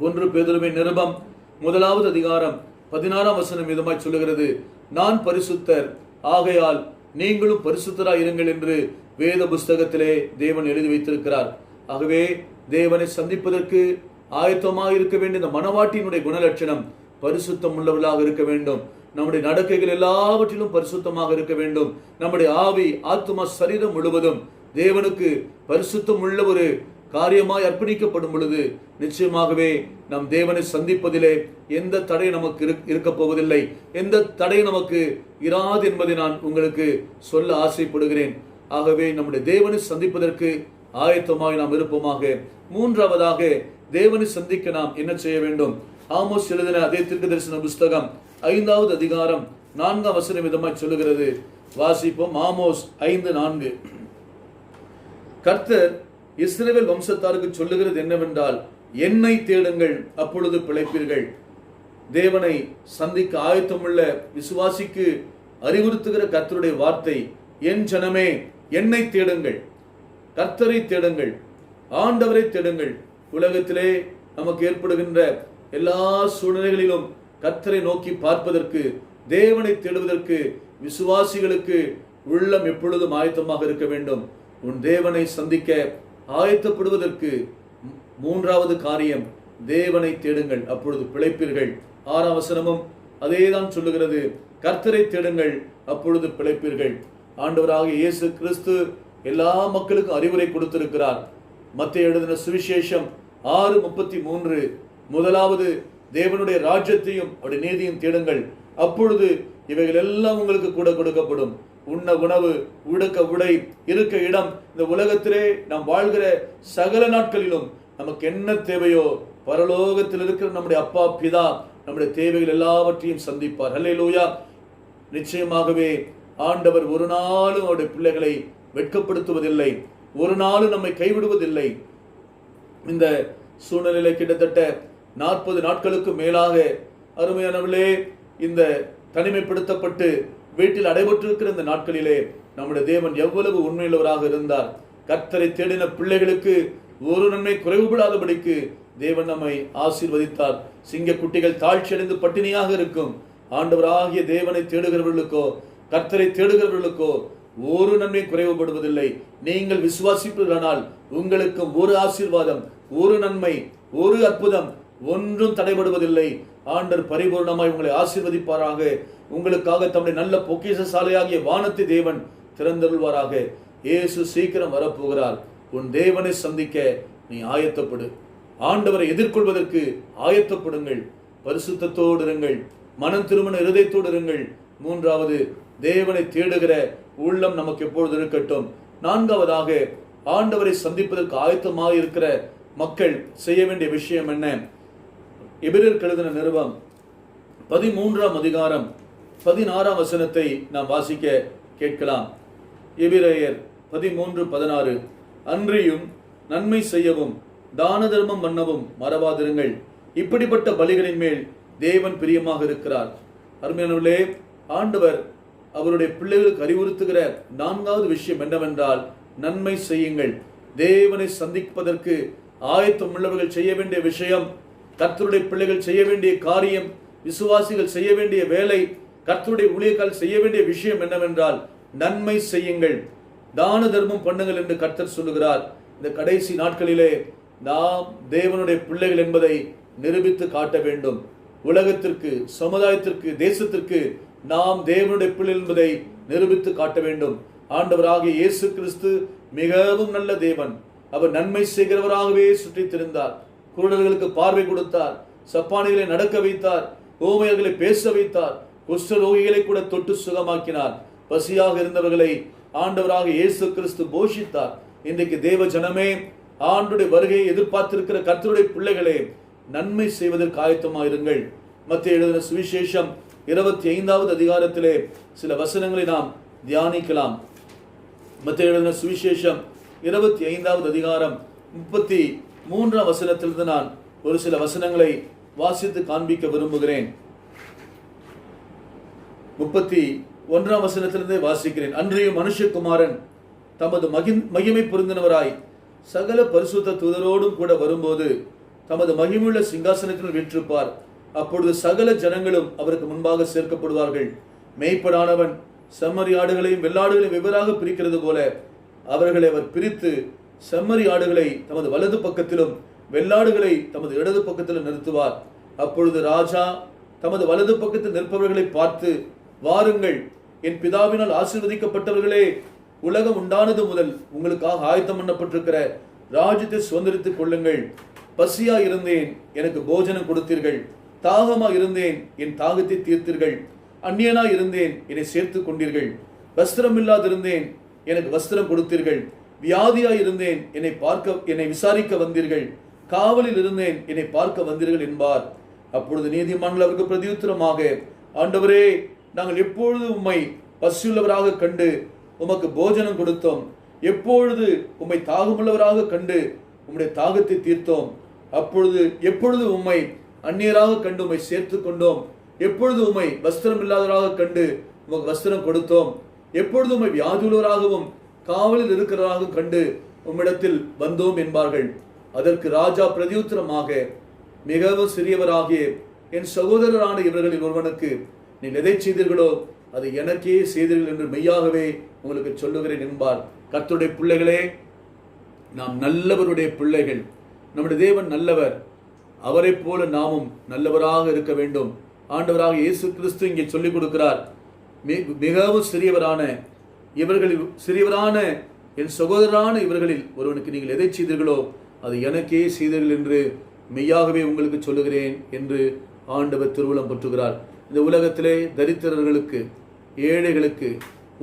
1 பேதுருவின் நிருபம் 1வது அதிகாரம் 16ஆம் வசனம் விதமாய் சொல்லுகிறது, நான் பரிசுத்தர், ஆகையால் நீங்களும் பரிசுத்தராய் இருங்கள் என்று வேத புஸ்தகத்திலே தேவன் எழுதி வைத்திருக்கிறார். ஆகவே தேவனை சந்திப்பதற்கு ஆயத்தமாக இருக்க வேண்டிய இந்த மனவாட்டியினுடைய குணலட்சணம் பரிசுத்தம் உள்ளவர்களாக இருக்க வேண்டும். நம்முடைய நடக்கைகள் எல்லாவற்றிலும் பரிசுத்தமாக இருக்க வேண்டும். நம்முடைய ஆவி, ஆத்துமா, சரீரம் முழுவதும் தேவனுக்கு பரிசுத்தம் உள்ள ஒரு காரியமாய் அர்ப்பணிக்கப்படும் பொழுது நிச்சயமாகவே நம் தேவனை சந்திப்பதிலே எந்த தடை நமக்கு இருக்க போவதில்லை, எந்த தடை நமக்கு இராது என்பதை நான் உங்களுக்கு சொல்ல ஆசைப்படுகிறேன். ஆகவே நம்முடைய தேவனை சந்திப்பதற்கு ஆயத்தமாய் நாம் இருப்போமாக. மூன்றாவதாக தேவனை சந்திக்க நாம் என்ன செய்ய வேண்டும்? ஆமோஸ் எழுதின அதே தீர்க்கதரிசன புஸ்தகம் 5வது அதிகாரம் 4ஆம் வசனம் விதமாய் சொல்லுகிறது. வாசிப்போம். ஆமோஸ் 5:4. கர்த்தர் இஸ்ரவேல் வம்சத்தாருக்கு சொல்லுகிறது என்னவென்றால், என்னை தேடுங்கள், அப்பொழுது பிழைப்பீர்கள். தேவனை சந்திக்க ஆயத்தமுள்ள விசுவாசிக்கு அறிவுறுத்துகிற கர்த்தருடைய வார்த்தை, என் ஜனமே என்னை தேடுங்கள், கர்த்தரை தேடுங்கள், ஆண்டவரை தேடுங்கள். உலகத்திலே நமக்கு ஏற்படுகின்ற எல்லா சூழ்நிலைகளிலும் கர்த்தரை நோக்கி பார்ப்பதற்கு, தேவனை தேடுவதற்கு விசுவாசிகளுக்கு உள்ளம் எப்பொழுதும் ஆயத்தமாக இருக்க வேண்டும். உன் தேவனை சந்திக்க ஆயத்தப்படுவதற்கு மூன்றாவது காரியம், தேவனை தேடுங்கள், அப்பொழுது பிழைப்பீர்கள். 6ஆம் வசனமும் அதேதான் சொல்லுகிறது, கர்த்தரை தேடுங்கள், அப்பொழுது பிழைப்பீர்கள். ஆண்டவராகிய இயேசு கிறிஸ்து எல்லா மக்களுக்கும் அறிவுரை கொடுத்திருக்கிறார். மத்தேயு எழுதின சுவிசேஷம் 6:33, முதலாவது தேவனுடைய ராஜ்யத்தையும் அவருடைய நீதியும் தேடுங்கள், அப்பொழுது இவைகள் எல்லாம் உங்களுக்கு கூட கொடுக்கப்படும். உண்ண உணவு, உடுக்க உடை, இருக்க இடம், இந்த உலகத்திலே நாம் வாழ்கிற சகல நாட்களிலும் நமக்கு என்ன தேவையோ பரலோகத்தில் இருக்கிற நம்முடைய அப்பா பிதா நம்முடைய தேவைகள் எல்லாவற்றையும் சந்திப்பார். அல்லேலூயா. நிச்சயமாகவே ஆண்டவர் ஒரு நாளும் அவருடைய பிள்ளைகளை வெட்கப்படுத்துவதில்லை, ஒரு நாளும் நம்மை கைவிடுவதில்லை. இந்த சூழ்நிலையில கிட்டத்தட்ட 40 நாட்களுக்கு மேலாக அருமையானவர்களே, இந்த தனிமைப்படுத்தப்பட்டு வீட்டில் அடைபட்டிருக்கிற இந்த நாட்களிலே நம்முடைய தேவன் எவ்வளவு உண்மையுள்ளவராக இருந்தார். கர்த்தரை தேடின பிள்ளைகளுக்கு ஒரு நன்மை குறைவுபடாதபடிக்கு தேவன் நம்மை ஆசீர்வதித்தார். சிங்க குட்டிகள் தாழ்ச்சி அடைந்து பட்டினியாக இருக்கும். ஆண்டவராகிய தேவனை தேடுகிறவர்களுக்கோ, கர்த்தரை தேடுகிறவர்களுக்கோ ஒரு நன்மை குறைவுபடுவதில்லை. நீங்கள் விசுவாசிப்பீர்களானால் உங்களுக்கு ஒரு ஆசீர்வாதம், ஒரு நன்மை, ஒரு அற்புதம் ஒன்றும் தடைபடுவதில்லை. ஆண்டவர் பரிபூர்ணமாய் உங்களை ஆசீர்வதிப்பாராக. உங்களுக்காக தம்முடைய நல்ல பொக்கிஷசாலையாகிய வானத்தை தேவன் திறந்தருள்வாராக. இயேசு சீக்கிரம் வரப்போகிறார். உன் தேவனை சந்திக்க நீ ஆயத்தப்படு. ஆண்டவரை எதிர்கொள்வதற்கு ஆயத்தப்படுங்கள். பரிசுத்தத்தோடு இருங்கள், மனம் திருமண இருதயத்தோடு இருங்கள். மூன்றாவது, தேவனை தேடுகிற உள்ளம் நமக்கு எப்பொழுது இருக்கட்டும். நான்காவதாக, ஆண்டவரை சந்திப்பதற்கு ஆயத்தமாக இருக்கிற மக்கள் செய்ய வேண்டிய விஷயம் என்ன? எபிரேயருக்கு எழுதின நிருபம் 13ஆம் அதிகாரம் 16ஆம் வசனத்தை நாம் வாசிக்க கேட்கலாம். எபிரேயர் 13:16. அன்றியும் நன்மை செய்யவும் தான தர்மம் பண்ணவும் மறவாதிருங்கள், இப்படிப்பட்ட பலிகளின் மேல் தேவன் பிரியமாக இருக்கிறார். அருமையானவர்களே, ஆண்டவர் அவருடைய பிள்ளைகளுக்கு அறிவுறுத்துகிற நான்காவது விஷயம் என்னவென்றால், நன்மை செய்யுங்கள். தேவனை சந்திப்பதற்கு ஆயத்தம் உள்ளவர்கள் செய்ய வேண்டிய விஷயம், கர்த்தருடைய பிள்ளைகள் செய்ய வேண்டிய காரியம், விசுவாசிகள் செய்ய வேண்டிய வேலை, கர்த்தருடைய ஊழியர்கள் செய்ய வேண்டிய விஷயம் என்னவென்றால், நன்மை செய்யுங்கள், தான தர்மம் பண்ணுங்கள் என்று கர்த்தர் சொல்லுகிறார். இந்த கடைசி நாட்களிலே நாம் தேவனுடைய பிள்ளைகள் என்பதை நிரூபித்து காட்ட வேண்டும். உலகத்திற்கு, சமுதாயத்திற்கு, தேசத்திற்கு நாம் தேவனுடைய பிள்ளை என்பதை நிரூபித்து காட்ட வேண்டும். ஆண்டவராகிய இயேசு கிறிஸ்து மிகவும் நல்ல தேவன். அவர் நன்மை செய்கிறவராகவே சுற்றித் திரிந்தார். குருடர்களுக்கு பார்வை கொடுத்தார், சப்பானிகளை நடக்க வைத்தார், ஓமையர்களை பேச வைத்தார், குஷ்ட ரோகிகளை கூட தொட்டு சுகமாக்கினார். பசியாக இருந்தவர்களை ஆண்டவராக இயேசு கிறிஸ்து போஷித்தார். இன்றைக்கு தேவ ஜனமே, ஆண்டுடைய வருகையை எதிர்பார்த்திருக்கிற கர்த்தருடைய பிள்ளைகளே, நன்மை செய்வதற்கு ஆயத்தமாயிருங்கள். மத்தேயு எழுதின சுவிசேஷம் 25வது அதிகாரத்திலே சில வசனங்களை நாம் தியானிக்கலாம். மத்தேயு எழுதின சுவிசேஷம் 25வது அதிகாரம் 33ஆம் வசனத்திலிருந்து நான் ஒரு சில வசனங்களை வாசித்து காண்பிக்க விரும்புகிறேன். 31ஆம் வசனத்திலிருந்தே வாசிக்கிறேன். அன்றையும் மனுஷகுமாரன் தமது மகிமை பொருந்தினவராய் சகல பரிசுத்த தூதரோடும் கூட வரும்போது தமது மகிமையுள்ள சிங்காசனத்தில் வீற்றிருப்பார். அப்பொழுது சகல ஜனங்களும் அவருக்கு முன்பாக சேர்க்கப்படுவார்கள். மேய்ப்பனானவன் செம்மறி ஆடுகளையும் வெள்ளாடுகளையும் வெவ்வேறாக பிரிக்கிறது போல அவர்களை அவர் பிரித்து செம்மறி ஆடுகளை தமது வலது பக்கத்திலும் வெள்ளாடுகளை தமது இடது பக்கத்திலும் நிறுத்துவார். அப்பொழுது ராஜா தமது வலது பக்கத்தில் நிற்பவர்களை பார்த்து, வாருங்கள், என் பிதாவினால் ஆசீர்வதிக்கப்பட்டவர்களே, உலகம் உண்டானது முதல் உங்களுக்காக ஆயத்தம் பண்ணப்பட்டிருக்கிற ராஜ்யத்தை சுதந்திரித்துக் கொள்ளுங்கள். பசியா இருந்தேன், எனக்கு போஜனம் கொடுத்தீர்கள். தாகமா இருந்தேன், என் தாகத்தை தீர்த்தீர்கள். அந்நியனா இருந்தேன், என்னை சேர்த்துக் கொண்டீர்கள். வஸ்திரம் இல்லாதிருந்தேன், எனக்கு வஸ்திரம் கொடுத்தீர்கள். வியாதியா இருந்தேன், என்னை விசாரிக்க வந்தீர்கள். காவலில் இருந்தேன், என்னை பார்க்க வந்தீர்கள் என்பார். அப்பொழுது நீதிமான்கள் அவருக்கு பிரதியுத்தரமாக, ஆண்டவரே, நாங்கள் எப்பொழுது உம்மை பசியுள்ளவராக கண்டு உமக்கு போஜனம் கொடுத்தோம்? எப்பொழுது உம்மை தாகமுள்ளவராக கண்டு உம்முடைய தாகத்தை தீர்த்தோம்? எப்பொழுது உம்மை அந்நியராக கண்டு உம்மை சேர்த்து கொண்டோம்? எப்பொழுது உம்மை வஸ்திரம் இல்லாதவராக கண்டு உமக்கு வஸ்திரம் கொடுத்தோம்? எப்பொழுது உம்மை வியாதியுள்ளவராகவும் காவலில் இருக்கிறவராக கண்டு உம்மிடத்தில் வந்தோம் என்பார்கள். அதற்கு ராஜா பிரதியுத்தரமாக, மிகவும் சிறியவராகிய என் சகோதரரான இவர்களில் ஒருவனுக்கு நீங்கள் எதை செய்தீர்களோ அதை எனக்கே செய்தீர்கள் என்று மெய்யாகவே உங்களுக்கு சொல்லுகிறேன் என்பார். கர்த்தருடைய பிள்ளைகளே, நாம் நல்லவருடைய பிள்ளைகள். நம்முடைய தேவன் நல்லவர். அவரை போல நாமும் நல்லவராக இருக்க வேண்டும். ஆண்டவராக இயேசு கிறிஸ்து இங்கே சொல்லிக் கொடுக்கிறார். மிகவும் சிறியவரான என் சகோதரரான இவர்களில் ஒருவனுக்கு நீங்கள் எதை செய்தீர்களோ அது எனக்கே செய்தீர்கள் என்று மெய்யாகவே உங்களுக்கு சொல்லுகிறேன் என்று ஆண்டவர் திருவுளம் பற்றுகிறார். இந்த உலகத்திலே தரித்திரர்களுக்கு, ஏழைகளுக்கு,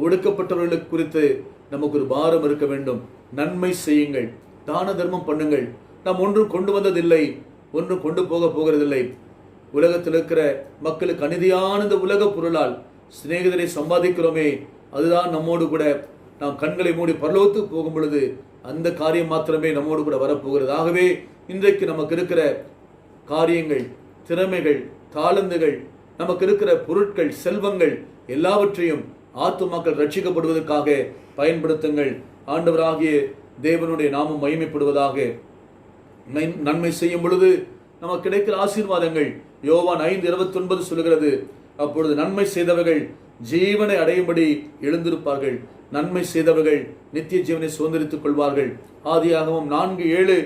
ஒடுக்கப்பட்டவர்களுக்கு குறித்து நமக்கு ஒரு பாரம் இருக்க வேண்டும். நன்மை செய்யுங்கள், தான தர்மம் பண்ணுங்கள். நாம் ஒன்றும் கொண்டு வந்ததில்லை, ஒன்றும் கொண்டு போகிறதில்லை. உலகத்தில் இருக்கிற மக்களுக்கு அநீதியான இந்த உலக பொருளால் சிநேகிதரை சம்பாதிக்கிறோமே, அதுதான் நம்மோடு கூட நாம் கண்களை மூடி பரலோகத்துக்கு போகும் பொழுது அந்த காரியம் மாத்திரமே நம்மோடு கூட வரப்போகிறது. ஆகவே இன்றைக்கு நமக்கு இருக்கிற காரியங்கள், திறமைகள், தாளந்துகள், நமக்கு இருக்கிற பொருட்கள், செல்வங்கள் எல்லாவற்றையும் ஆத்துமாக்கள் ரட்சிக்கப்படுவதற்காக பயன்படுத்துங்கள். ஆண்டவராகிய தேவனுடைய நாமம் மகிமைப்படுவதாக. நன்மை செய்யும் பொழுது நமக்கு கிடைக்கிற ஆசீர்வாதங்கள் யோவான் 5:29 சொல்கிறது, அப்பொழுது நன்மை செய்தவர்கள் ஜீவனை அடையும்படி எழுந்திருப்பார்கள். நன்மை செய்தவர்கள் நித்திய ஜீவனை சுதந்திரித்துக் கொள்வார்கள். ஆதியாகமம் 4:7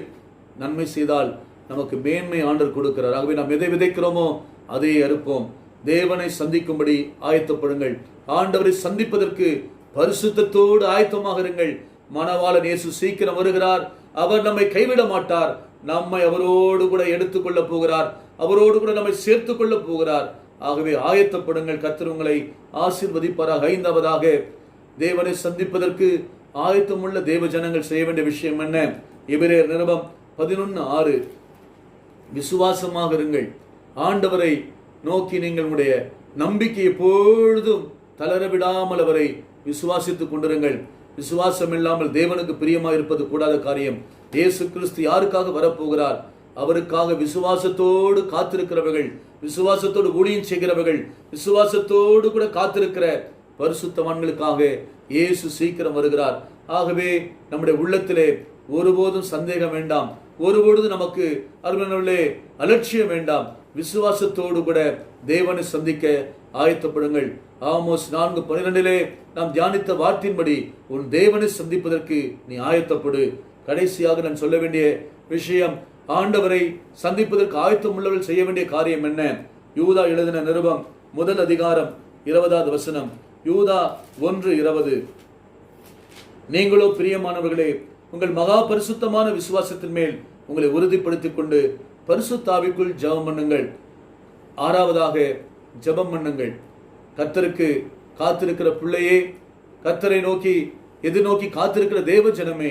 நன்மை செய்தால் நமக்கு மேன்மை ஆண்டவர் கொடுக்கிறார். ஆகவே நாம் எதை விதைக்கிறோமோ அதை அறுப்போம். தேவனை சந்திக்கும்படி ஆயத்தப்படுங்கள். ஆண்டவரை சந்திப்பதற்கு பரிசுத்தத்தோடு ஆயத்தமாக இருங்கள். மணவாளன் இயேசு சீக்கிரம் வருகிறார். அவர் நம்மை கைவிட மாட்டார். நம்மை அவரோடு கூட எடுத்துக்கொள்ள போகிறார். அவரோடு கூட நம்மை சேர்த்துக் கொள்ள போகிறார். ஆகவே ஆயத்தப்படுங்கள். கர்த்தர் உங்களை ஆசீர்வதிப்பாராக. 5வதாக, தேவனை சந்திப்பதற்கு ஆயத்தமுள்ள தேவ ஜனங்கள் செய்ய வேண்டிய விஷயம் என்ன? எபிரேயர் நிருபம் 11:6 விசுவாசமாக இருங்கள். ஆண்டவரை நோக்கி நீங்கள் உடைய நம்பிக்கை எப்பொழுதும் தளரவிடாமல் அவரை விசுவாசித்துக் கொண்டிருங்கள். விசுவாசம் இல்லாமல் தேவனுக்கு பிரியமாக இருப்பது கூடாத காரியம். இயேசு கிறிஸ்து யாருக்காக வரப்போகிறார்? அவருக்காக விசுவாசத்தோடு காத்திருக்கிறவர்கள், விசுவாசத்தோடு ஊழியம் செய்கிறவர்கள், விசுவாசத்தோடு கூட காத்திருக்கிற பரிசுத்தவான்களுக்காக இயேசு சீக்கிரம் வருகிறார். ஆகவே நம்முடைய உள்ளத்திலே ஒருபோதும் சந்தேகம் வேண்டாம். ஒருபொழுது நமக்கு அருமையானவர்களே அலட்சியம் வேண்டாம். விசுவாசத்தோடு கூட தேவனை சந்திக்க ஆயத்தப்படுங்கள். ஆமோஸ் 4:12 நாம் தியானித்த வார்த்தையின்படி உன் தேவனை சந்திப்பதற்கு நீ ஆயத்தப்படு. கடைசியாக நான் சொல்ல வேண்டிய விஷயம், ஆண்டவரை சந்திப்பதற்கு ஆயத்தம் உள்ளவர்கள் செய்ய வேண்டிய காரியம் என்ன? யூதா எழுதின நிருபம் 1 அதிகாரம் 20வது வசனம். யூதா 1:20 நீங்களோ பிரியமானவர்களே, உங்கள் மகா பரிசுத்தமான விசுவாசத்தின் மேல் உங்களை உறுதிப்படுத்திக் கொண்டு பரிசுத்த ஆவிக்குள் ஜெபம் பண்ணுங்கள். 6வதாக ஜெபம் பண்ணுங்கள். கர்த்தருக்கு காத்திருக்கிற பிள்ளையே, கர்த்தரை நோக்கி எதிர்நோக்கி காத்திருக்கிற தேவ ஜனமே,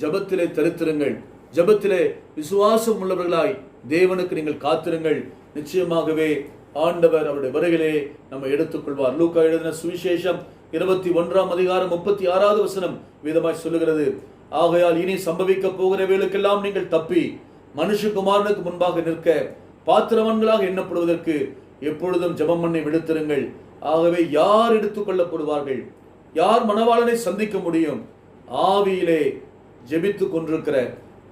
ஜெபத்திலே தரித்திருங்கள். ஜெபத்திலே விசுவாசம் உள்ளவர்களாய் தேவனுக்கு நீங்கள் காத்திருங்கள். நிச்சயமாகவே ஆண்டவர் அவருடைய வருகையிலே நம்ம எடுத்துக்கொள்வார். லூக்கா எழுதின சுவிசேஷம் 21 அதிகாரம் 36வது வசனம் விதமாய் சொல்லுகிறது, ஆகையால் இனி சம்பவிக்க போகிறவைகளுக்கெல்லாம் நீங்கள் தப்பி மனுஷகுமாரனுக்கு முன்பாக நிற்க பாத்திரவான்களாக எண்ணப்படுவதற்கு எப்பொழுதும் ஜெபம் பண்ணி விடுத்திருங்கள். ஆகவே யார் எடுத்துக் கொள்ளப்படுவார்கள்? யார் மணவாளனை சந்திக்க முடியும்? ஆவியிலே ஜெபித்துக் கொண்டிருக்கிற,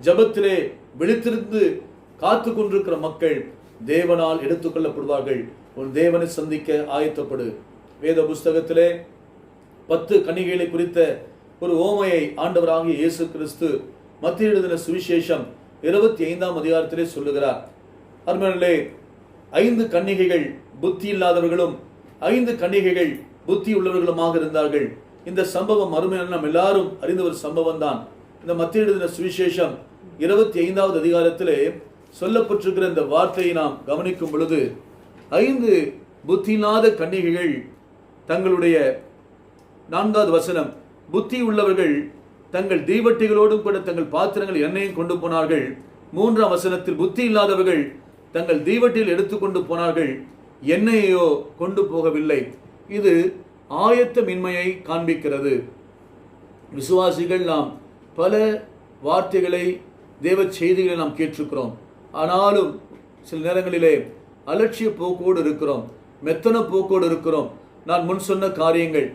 ஜெபத்திலே விழித்திருந்து காத்து கொண்டிருக்கிற மக்கள் தேவனால் எடுத்துக் கொள்ளப்படுவார்கள். உன் தேவனை சந்திக்க ஆயத்தப்படு. வேத புஸ்தகத்திலே 10 கன்னிகைகளை குறித்த ஒரு ஓமையை ஆண்டவராகிய இயேசு கிறிஸ்து மத்திய எழுதின சுவிசேஷம் 25ஆம் அதிகாரத்திலே சொல்லுகிறார். அருமையானவர்களே, 5 கன்னிகைகள் புத்தி இல்லாதவர்களும் 5 கன்னிகைகள் புத்தி உள்ளவர்களுமாக இருந்தார்கள். இந்த சம்பவம் அருமையான நாம் எல்லாரும் அறிந்த ஒரு சம்பவம் தான். இந்த மத்திய எழுதின சுவிசேஷம் 25வது அதிகாரத்திலே சொல்லப்பட்டிருக்கிற இந்த வார்த்தையை நாம் கவனிக்கும் பொழுது 5 புத்தி இல்லாத கன்னிகைகள் தங்களுடைய 4வது வசனம், புத்தி உள்ளவர்கள் தங்கள் தீவட்டிகளோடும் கூட தங்கள் பாத்திரங்கள் எண்ணெயும் கொண்டு போனார்கள். 3ஆம் வசனத்தில் புத்தி இல்லாதவர்கள் தங்கள் தீவட்டியில் எடுத்துக்கொண்டு போனார்கள், எண்ணெயையோ கொண்டு போகவில்லை. இது ஆயத்தமின்மையை காண்பிக்கிறது. விசுவாசிகள் நாம் பல வார்த்தைகளை, தேவ செய்திகளை நாம் கேட்டிருக்கிறோம். ஆனாலும் சில நேரங்களிலே அலட்சிய போக்கோடு இருக்கிறோம், மெத்தன போக்கோடு இருக்கிறோம். நான் முன் சொன்ன காரியங்கள்,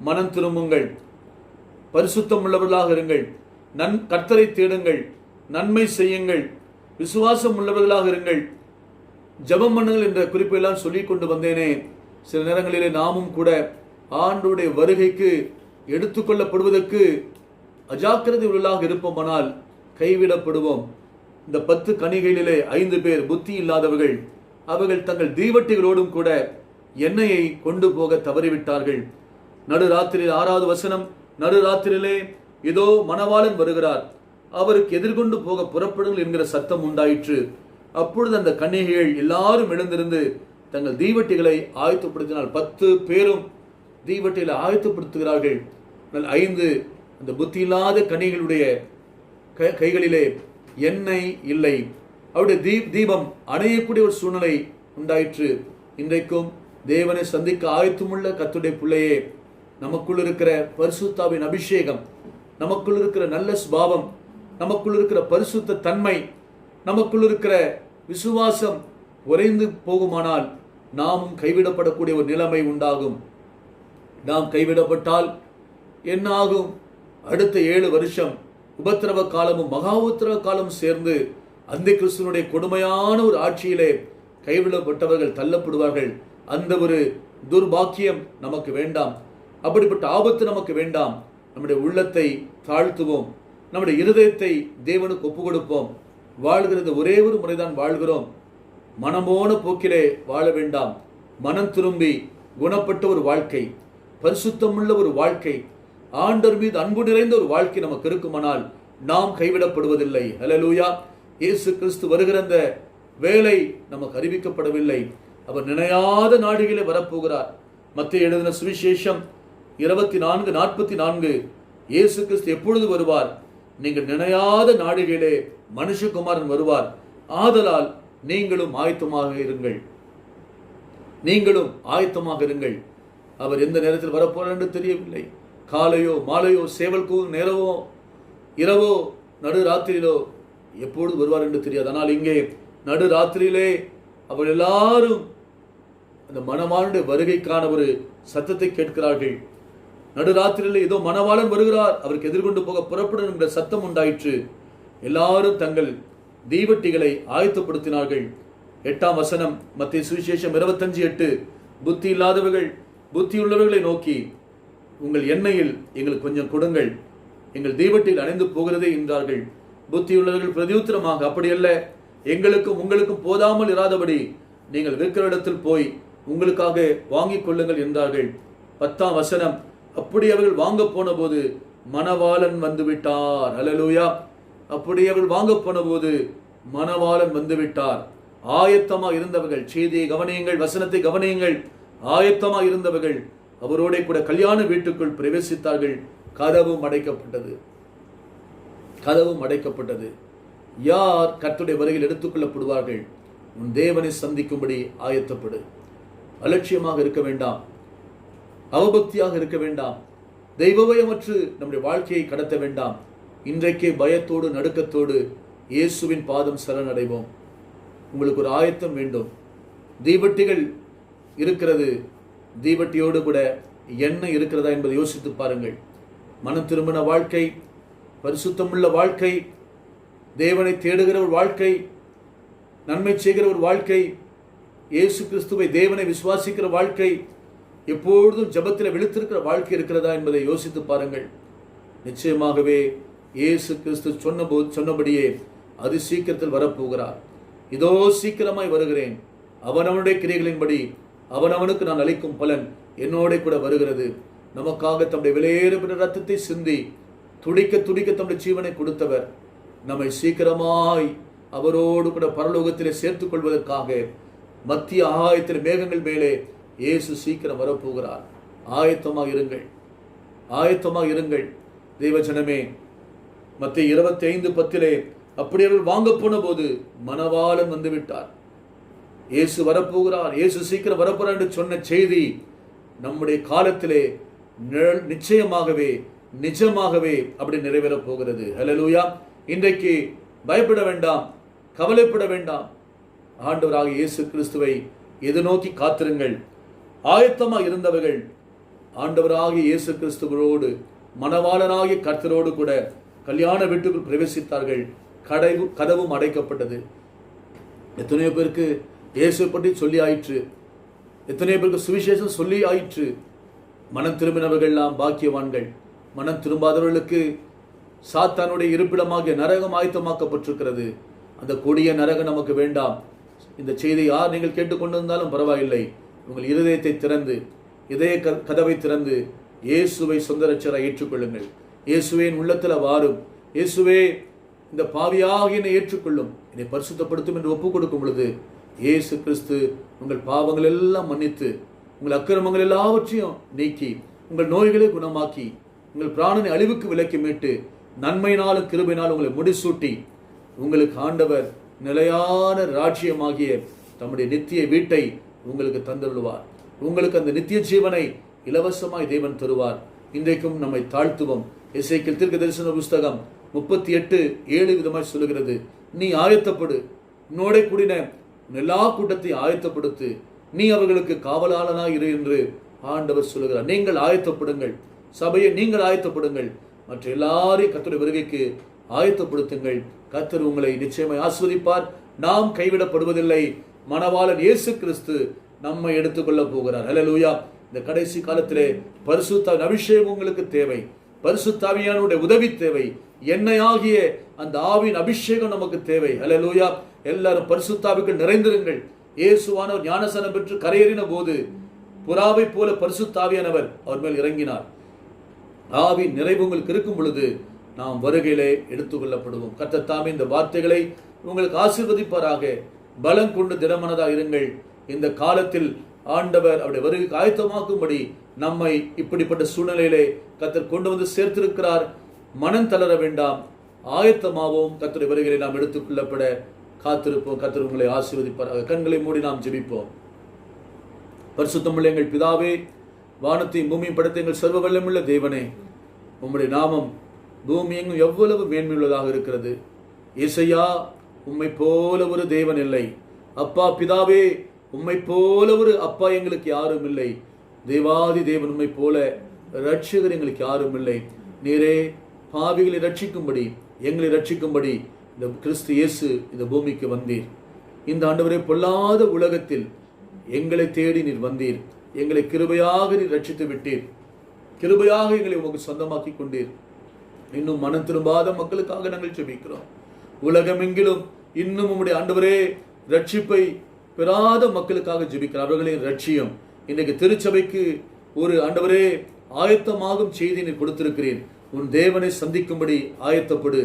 மனம் திரும்புங்கள், பரிசுத்தம் உள்ளவர்களாக இருங்கள், கர்த்தரை தேடுங்கள், நன்மை செய்யுங்கள், விசுவாசம் உள்ளவர்களாக இருங்கள், ஜெபம் பண்ணுங்கள் என்ற குறிப்பெல்லாம் சொல்லிக் கொண்டு வந்தேனே. சில நேரங்களிலே நாமும் கூட ஆண்டவருடைய வருகைக்கு எடுத்துக்கொள்ளப்படுவதற்கு அஜாக்கிரதை உள்ளாக இருப்போமானால் கைவிடப்படுவோம். இந்த 10 கன்னிகைகளிலே 5 பேர் புத்தி இல்லாதவர்கள். அவர்கள் தங்கள் தீவட்டிகளோடும் கூட எண்ணெயை கொண்டு போக தவறிவிட்டார்கள். நடுராத்திரியில் 6வது வசனம், நடுராத்திரியிலே இதோ மணவாளன் வருகிறார், அவருக்கு எதிர்கொண்டு போக புறப்படுங்கள் என்கிற சத்தம் உண்டாயிற்று. அப்பொழுது அந்த கன்னிகைகள் எல்லாரும் எழுந்திருந்து தங்கள் தீவட்டிகளை ஆயத்தப்படுத்தினால் 10 பேரும் தீவட்டிகளை ஆயத்தப்படுத்துகிறார்கள். 5 அந்த புத்தி இல்லாத கன்னிகளுடைய கைகளிலே எண்ணெய் இல்லை. அவருடைய தீபம் அணையக்கூடிய ஒரு சூழ்நிலை உண்டாயிற்று. இன்றைக்கும் தேவனை சந்திக்க ஆயத்தமுள்ள கர்த்தருடைய பிள்ளையே, நமக்குள் இருக்கிற பரிசுத்தாவின் அபிஷேகம், நமக்குள் இருக்கிற நல்ல சுபாவம், நமக்குள் இருக்கிற பரிசுத்த தன்மை, நமக்குள் இருக்கிற விசுவாசம் குறைந்து போகுமானால் நாமும் கைவிடப்படக்கூடிய ஒரு நிலைமை உண்டாகும். நாம் கைவிடப்பட்டால் என்ன ஆகும்? அடுத்த 7 வருஷம் உபத்திரவ காலமும் மகா உபத்திரவ காலமும் சேர்ந்து அந்த கிறிஸ்துவனுடைய கொடுமையான ஒரு ஆட்சியிலே கைவிடப்பட்டவர்கள் தள்ளப்படுவார்கள். அந்த ஒரு துர்பாக்கியம் நமக்கு வேண்டாம். அப்படிப்பட்ட ஆபத்து நமக்கு வேண்டாம். நம்முடைய உள்ளத்தை தாழ்த்துவோம், நம்முடைய இருதயத்தை தேவனுக்கு ஒப்பு கொடுப்போம். வாழ்கிறது ஒரே ஒரு முறைதான் வாழ்கிறோம். மனமோன போக்கிலே வாழ வேண்டாம். மனம் திரும்பி குணப்பட்ட ஒரு வாழ்க்கை, பரிசுத்தமுள்ள ஒரு வாழ்க்கை, ஆண்டவர் மீது அன்பு நிறைந்த ஒரு வாழ்க்கை நமக்கு இருக்குமானால் நாம் கைவிடப்படுவதில்லை. ஹல்லேலூயா. இயேசு கிறிஸ்து வருகிற அந்த வேலை நமக்கு அறிவிக்கப்படவில்லை. அவர் நினையாத நாடுகளே வரப்போகிறார். மத்தேயு எழுதின சுவிசேஷம் 24:44 இயேசு கிறிஸ்து எப்பொழுது வருவார்? நீங்கள் நினையாத நாடுகளே மனுஷகுமாரன் வருவார். ஆதலால் நீங்களும் ஆயத்தமாக இருங்கள், நீங்களும் ஆயத்தமாக இருங்கள். அவர் எந்த நேரத்தில் வரப்போறார் என்று தெரியவில்லை. காலையோ மாலையோ, சேவல் கூவும் நேரவோ இரவோ நடுராத்திரியிலோ எப்பொழுது வருவார் என்று தெரியாது. ஆனால் இங்கே நடுராத்திரியிலே அவர் எல்லாரும் அந்த மணவாளனுடைய வருகைக்கான ஒரு சத்தத்தை கேட்கிறார்கள். நடுராத்திரியிலே இதோ மணவாளன் வருகிறார், அவருக்கு எதிர்கொண்டு போக புறப்படும் என்ற சத்தம் உண்டாயிற்று. எல்லாரும் தங்கள் தீவட்டிகளை ஆயத்தப்படுத்தினார்கள். 8ஆம் வசனம் மத்தேயு சுவிசேஷம் 25:8 புத்தி இல்லாதவர்கள் புத்தியுள்ளவர்களை நோக்கி, உங்கள் எண்ணெயில் எங்களுக்கு கொஞ்சம் கொடுங்கள், எங்கள் தீவட்டில் அணைந்து போகிறதே என்றார்கள். புத்தியுள்ளவர்கள் பிரதியுத்தரமாக, அப்படியல்ல, எங்களுக்கும் உங்களுக்கும் போதாமல் இராதபடி நீங்கள் விற்கிற இடத்தில் போய் உங்களுக்காக வாங்கிக் கொள்ளுங்கள் என்றார்கள். 10ஆம் வசனம், அப்படி அவர்கள் வாங்க போன போது மணவாளன் வந்து விட்டார். ஹல்லேலூயா. அப்படி அவர்கள் வாங்க போன போது மணவாளன் வந்து விட்டார். ஆயத்தமா இருந்தவர்கள், செய்தியை கவனியுங்கள், வசனத்தை கவனியுங்கள், ஆயத்தமா இருந்தவர்கள் அவரோட கூட கல்யாண வீட்டுக்குள் பிரவேசித்தார்கள். கதவும் அடைக்கப்பட்டது, கதவும் அடைக்கப்பட்டது. யார் கர்த்தருடைய வருகையில் எடுத்துக்கொள்ளப்படுவார்கள்? உன் தேவனை சந்திக்கும்படி ஆயத்தப்படு. அலட்சியமாக இருக்க வேண்டாம், அவபக்தியாக இருக்க வேண்டாம், தெய்வபயமற்று நம்முடைய வாழ்க்கையை கடத்த வேண்டாம். இன்றைக்கே பயத்தோடு நடுக்கத்தோடு இயேசுவின் பாதம் சரணடைவோம். உங்களுக்கு ஒரு ஆயத்தம் வேண்டும். தீவட்டிகள் இருக்கிறது, தீவட்டியோடு கூட எண்ணெய் இருக்கிறதா என்பதை யோசித்து பாருங்கள். மனம் திரும்பின வாழ்க்கை, பரிசுத்தமுள்ள வாழ்க்கை, தேவனை தேடுகிற ஒரு வாழ்க்கை, நன்மை செய்கிற ஒரு வாழ்க்கை, இயேசு கிறிஸ்துவை தேவனை விசுவாசிக்கிற வாழ்க்கை, எப்பொழுதும் ஜெபத்தில் விழுத்திருக்கிற வாழ்க்கை இருக்கிறதா என்பதை யோசித்து பாருங்கள். நிச்சயமாகவே இயேசு கிறிஸ்து சொன்னபடியே அது சீக்கிரத்தில் வரப்போகிறார். இதோ சீக்கிரமாய் வருகிறேன், அவனவனுடைய கிரியைகளின்படி அவனவனுக்கு நான் அளிக்கும் பலன் என்னோட கூட வருகிறது. நமக்காக தம்முடைய விலையேறப்பட்ட ரத்தத்தை சிந்தி துடிக்க துடிக்க தம்முடைய ஜீவனை கொடுத்தவர் நம்மை சீக்கிரமாய் அவரோடு கூட பரலோகத்திலே சேர்த்துக் கொள்வதற்காக மத்திய ஆகாயத்தில் மேகங்கள் மேலே இயேசு சீக்கிரம் வரப்போகிறார். ஆயத்தமாக இருங்கள், ஆயத்தமாக இருங்கள் தேவஜனமே. மத்திய 25:10 அப்படி அவர்கள் வாங்க போன போது மணவாளன் வந்து விட்டார். இயேசு வரப்போகிறார், இயேசு சீக்கிரம் வரப்போறார் என்று சொன்ன செய்தி நம்முடைய காலத்திலே நிச்சயமாகவே நிஜமாகவே அப்படி நிறைவேறப் போகிறது. ஹல்லேலூயா. இன்றைக்கு பயப்பட வேண்டாம், கவலைப்பட வேண்டாம். ஆண்டவராக இயேசு கிறிஸ்துவை எதிர்நோக்கி காத்திருங்கள். ஆயத்தமாக இருந்தவர்கள் ஆண்டவராகிய இயேசு கிறிஸ்துவோடு மணவாளனாகிய கர்த்தரோடு கூட கல்யாண வீட்டுக்குள் பிரவேசித்தார்கள். கதவும் அடைக்கப்பட்டது. எத்தனையோ பேருக்கு இயேசு பற்றி சொல்லி ஆயிற்று, எத்தனையோ பேருக்கு சுவிசேஷம் சொல்லி ஆயிற்று. மனம் திரும்பினவர்கள் எல்லாம் பாக்கியவான்கள். மனம் திரும்பாதவர்களுக்கு சாத்தானுடைய இருப்பிடமாகிய நரகம் ஆயத்தமாக்கப்பட்டிருக்கிறது. அந்த கொடிய நரகம் நமக்கு வேண்டாம். இந்த செய்தி யார் நீங்கள் கேட்டுக்கொண்டிருந்தாலும் பரவாயில்லை, உங்கள் இருதயத்தை திறந்து, இதய கதவை திறந்து இயேசுவை சொந்த ரட்சகராய் ஏற்றுக்கொள்ளுங்கள். இயேசுவே என் உள்ளத்தில் வாரும், இயேசுவே இந்த பாவியாக என்னை ஏற்றுக்கொள்ளும், என்னை பரிசுத்தப்படுத்தும் என்று ஒப்புக் கொடுக்கும் பொழுது இயேசு கிறிஸ்து உங்கள் பாவங்கள் எல்லாம் மன்னித்து, உங்கள் அக்கிரமங்கள் எல்லாவற்றையும் நீக்கி, உங்கள் நோய்களை குணமாக்கி, உங்கள் பிராணனை அழிவுக்கு விலக்கி மீட்டு, நன்மையினாலும் கிருபையினாலும் உங்களை முடிசூட்டி, உங்களுக்கு ஆண்டவர் நிலையான ராஜ்யமாகிய தம்முடைய நித்திய வீட்டை உங்களுக்கு தந்துள்ளுவார். உங்களுக்கு அந்த நித்திய ஜீவனை இலவசமாய் தேவன் தருவார். இன்றைக்கும் நம்மை தாழ்த்துவோம். எசேக்கியேல் தீர்க்கதரிசன புஸ்தகம் 38:7 விதமாய் சொல்லுகிறது, நீ ஆயத்தப்படு, உன்னோட கூடின எல்லா கூட்டத்தை ஆயத்தப்படுத்து, நீ அவர்களுக்கு காவலாளனாய் இரு என்று ஆண்டவர் சொல்லுகிறார். நீங்கள் ஆயத்தப்படுங்கள், சபையை நீங்கள் ஆயத்தப்படுங்கள், மற்ற எல்லாரையும் கர்த்தருடைய வருகைக்கு ஆயத்தப்படுத்துங்கள். கர்த்தர் உங்களை நிச்சயமாய் ஆசீர்வதிப்பார். நாம் கைவிடப்படுவதில்லை. மணவாளன் இயேசு கிறிஸ்து நம்மை எடுத்துக்கொள்ள போகிறார். ஹல்லேலூயா. இந்த கடைசி காலத்திலே பரிசுத்த அபிஷேகம் உங்களுக்கு தேவை, பரிசுத்த ஆவியானுடைய உதவி தேவை, எண்ணெயாகிய அந்த ஆவியின் அபிஷேகம் நமக்கு தேவை. ஹல்லேலூயா. எல்லாரும் பரிசுத்த ஆவிக்குள் நிறைந்திருங்கள். இயேசுவானவர் ஞானஸ்நானம் பெற்று கரையேறின போது புறாவை போல பரிசுத்த ஆவியானவர் அவர் மேல் இறங்கினார். ஆவி நிறைவு உங்களுக்கு இருக்கும் பொழுது நாம் வருகையிலே எடுத்துக்கொள்ளப்படுவோம். கர்த்தர் தாமே இந்த வார்த்தைகளை உங்களுக்கு ஆசீர்வதிப்பாராக. பலம் கொண்டு திடமனதாக இருங்கள். இந்த காலத்தில் ஆண்டவர் அவருடைய வருகைக்கு ஆயத்தமாக்கும்படி நம்மை இப்படிப்பட்ட சூழ்நிலையிலே கர்த்தர் கொண்டு வந்து சேர்த்திருக்கிறார். மனம் தளர வேண்டாம், ஆயத்தமாவோம். கர்த்தருடைய வருகையிலே நாம் எடுத்துக்கொள்ளப்பட காத்திருப்போம். கர்த்தர் உங்களை ஆசீர்வதிப்பாராக. கண்களை மூடி நாம் ஜெபிப்போம். பரிசுத்தமுள்ள எங்கள் பிதாவே, வானத்தையும் பூமியும் படைத்த எங்கள் சர்வ வல்லமையுள்ள தேவனே, உம்முடைய நாமம் பூமி எங்கும் எவ்வளவு மேன்மையுள்ளதாக இருக்கிறது. இயேசையா, உம்மை போல ஒரு தேவன் இல்லை. அப்பா பிதாவே, உம்மை போல ஒரு அப்பா எங்களுக்கு யாரும் இல்லை. தேவாதி தேவன் உம்மை போல ரட்சகர் எங்களுக்கு யாரும் இல்லை. நீரே பாவிகளை ரட்சிக்கும்படி, எங்களை ரட்சிக்கும்படி இந்த கிறிஸ்து இயேசு இந்த பூமிக்கு வந்தீர். இந்த ஆண்டவரே, பொல்லாத உலகத்தில் எங்களை தேடி நீர் வந்தீர். எங்களை கிருபையாக நீர் ரட்சித்து விட்டீர். கிருபையாக எங்களை உமக்கு சொந்தமாக்கி கொண்டீர். இன்னும் மனம் திரும்பாத மக்களுக்காக நாங்கள் ஜெபிக்கிறோம். உலகமெங்கிலும் இன்னும் உம்முடைய ஆண்டவரே ரட்சிப்பை பெறாத மக்களுக்காக ஜெபிக்கிறோம். அவர்களின் ரட்சியம் இன்றைக்கு திருச்சபைக்கு ஒரு ஆண்டவரே ஆயத்தமாகும் செய்தி நீர் கொடுத்திருக்கிறேன். உன் தேவனை சந்திக்கும்படி ஆயத்தப்படு.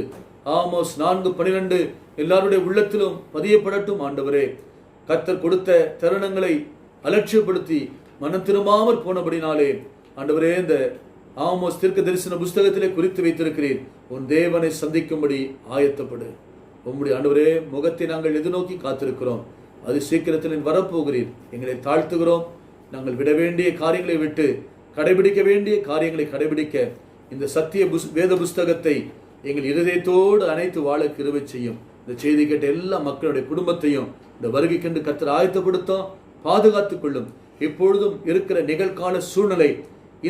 ஆமோஸ் 4:12 எல்லாருடைய உள்ளத்திலும் பதியப்படட்டும். ஆண்டவரே, கர்த்தர் கொடுத்த தருணங்களை அலட்சியப்படுத்தி மனம் திரும்பாமற் போனபடினாலே ஆண்டவரே, இந்த ஆமோஸ் தீர்க்க தரிசன புஸ்தகத்திலே குறித்து வைத்திருக்கிறேன். உன் தேவனை சந்திக்கும்படி ஆயத்தப்படு. உம்முடைய ஆண்டவரே முகத்தை நாங்கள் எதிர்நோக்கி காத்திருக்கிறோம். அது சீக்கிரத்தில் வரப்போகிறீர். எங்களை தாழ்த்துகிறோம். நாங்கள் விட வேண்டிய காரியங்களை விட்டு கடைபிடிக்க வேண்டிய காரியங்களை கடைபிடிக்க இந்த சத்திய வேத புஸ்தகத்தை எங்கள் இருதயத்தோடு அனைத்து வாழ கிருபை செய்யும். இந்த செய்தி கேட்ட எல்லா மக்களுடைய குடும்பத்தையும் இந்த வருகைக்கென்று கர்த்தர் ஆயத்தப்படுத்தும், பாதுகாத்துக் கொள்ளும். இப்பொழுதும் இருக்கிற நிகழ்கால சூழ்நிலை,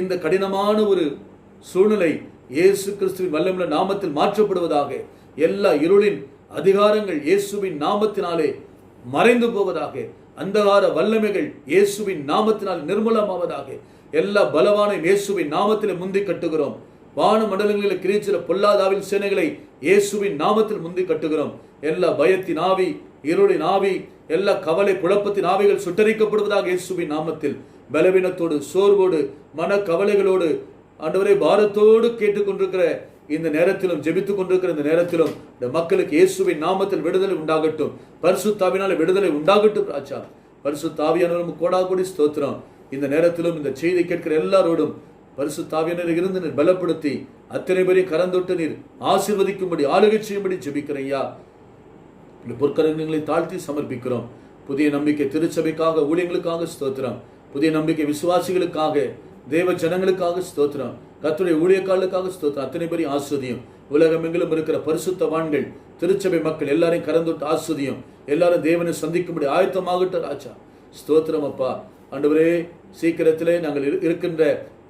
இந்த கடினமான ஒரு சூழ்நிலை இயேசு கிறிஸ்துவின் வல்லமையுள்ள நாமத்தில் மாற்றப்படுவதாக. எல்லா இருளின் அதிகாரங்கள் இயேசுவின் நாமத்தினாலே மறைந்து போவதாக. அந்தகார வல்லமைகள் இயேசுவின் நாமத்தினால் நிர்மூலமாவதாக. எல்லா பலவான இயேசுவின் நாமத்தில் முந்தி கட்டுகிறோம். வான மண்டலங்களில் கிரீச்சில பொல்லாதாவின் சேனைகளை இயேசுவின் நாமத்தில் முந்தி கட்டுகிறோம். எல்லா பயத்தின் ஆவி, இருளின் ஆவி, எல்லா கவலை குழப்பத்தின் ஆவிகள் சுட்டரிக்கப்படுவதாக இயேசுவின் நாமத்தில். பலவீனத்தோடு, சோர்வோடு, மன கவலைகளோடு, ஆண்டவரே பாரத்தோடு கேட்டுக்கொண்டிருக்கிற இந்த நேரத்திலும், ஜெபித்துக் கொண்டிருக்கிற இந்த நேரத்திலும் இந்த மக்களுக்கு இயேசுவின் நாமத்தில் விடுதலை உண்டாகட்டும். பரிசுத்தாவினால விடுதலை உண்டாகட்டும் ராஜா. பரிசுத்தாவியானவரும் கோடாகோடி ஸ்தோத்திரம். இந்த நேரத்திலும் இந்த செய்தி கேட்கிற எல்லாரோடும் பரிசுத்தாவியானவர் இருந்து நீர் பலப்படுத்தி அத்தனை பேரையும் கரந்தொட்டு நீர் ஆசீர்வதிக்கும்படி ஆளுகை செய்யும்படி ஜெபிக்கிறையா. இந்த பொற்கரங்களை தாழ்த்தி சமர்ப்பிக்கிறோம். புதிய நம்பிக்கை திருச்சபைக்காக, ஊழியங்களுக்காக ஸ்தோத்திரம். புதிய நம்பிக்கை விசுவாசிகளுக்காக, தேவ ஜனங்களுக்காக ஸ்தோத்திரம். கர்த்தருடைய ஊழியக்காரர்களுக்காக ஸ்தோத்திரம். அத்தனை பேரையும் ஆஸ்வதியும். உலகமெங்கிலும் இருக்கிற பரிசுத்தவான்கள், திருச்சபை மக்கள் எல்லாரையும் கரந்தொட்டு ஆஸ்வதியும். எல்லாரும் தேவனை சந்திக்கும்படி ஆயத்தமாகட்டும் ராஜா. ஸ்தோத்திரம் அப்பா. ஆண்டவரே, சீக்கிரத்திலே நாங்கள் இருக்கின்ற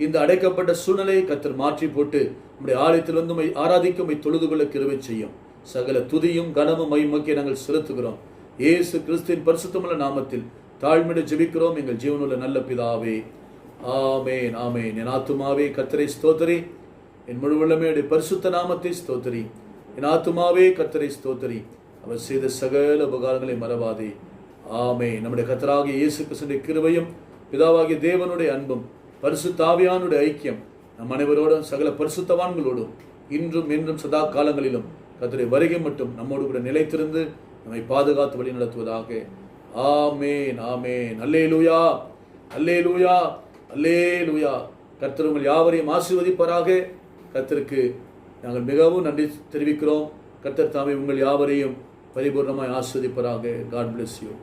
இந்த அடைக்கப்பட்ட சூழ்நிலையை கர்த்தர் மாற்றி போட்டு நம்முடைய ஆலயத்தில் வந்து ஆராதிக்க தொழுது கொள்ள கிருபை செய்யும். சகல துதியும் கனமும் மகிமைக்கு நாங்கள் செலுத்துகிறோம். இயேசு கிறிஸ்துவின் பரிசுத்தமுள்ள நாமத்தில் தாழ்மையோடு ஜெபிக்கிறோம் எங்கள் ஜீவனுள்ள நல்ல பிதாவே. ஆமேன், ஆமேன். என் ஆத்துமாவே கர்த்தரை ஸ்தோத்திரி, என் முழு உள்ளமே பரிசுத்த நாமத்தை ஸ்தோத்திரி. என் ஆத்துமாவே கர்த்தரை ஸ்தோத்திரி, அவர் செய்த சகல உபகாரங்களை மறவாதே. ஆமேன். நம்முடைய கர்த்தராகிய இயேசு கிறிஸ்துவின் கிருபையும் பிதாவாகிய தேவனுடைய அன்பும் பரிசுத்த ஆவியானுடைய ஐக்கியம் நம் அனைவரோடும் சகல பரிசுத்தவான்களோடும் இன்றும் என்றும் சதா காலங்களிலும் கர்த்தருடைய வருகை மட்டும் நம்மோடு கூட நிலைத்திருந்து நம்மை பாதுகாத்து வழி நடத்துவதாக. ஆமேன், ஆமேன். அல்லேலூயா, அல்லேலூயா, அல்லேலூயா. கர்த்தர் உங்கள் யாவரையும் ஆசீர்வதிப்பாராக. கர்த்தருக்கு நாங்கள் மிகவும் நன்றி தெரிவிக்கிறோம். கர்த்தர் தாமே உங்கள் யாவரையும் பரிபூர்ணமாய் ஆசீர்வதிப்பாராக. God bless you.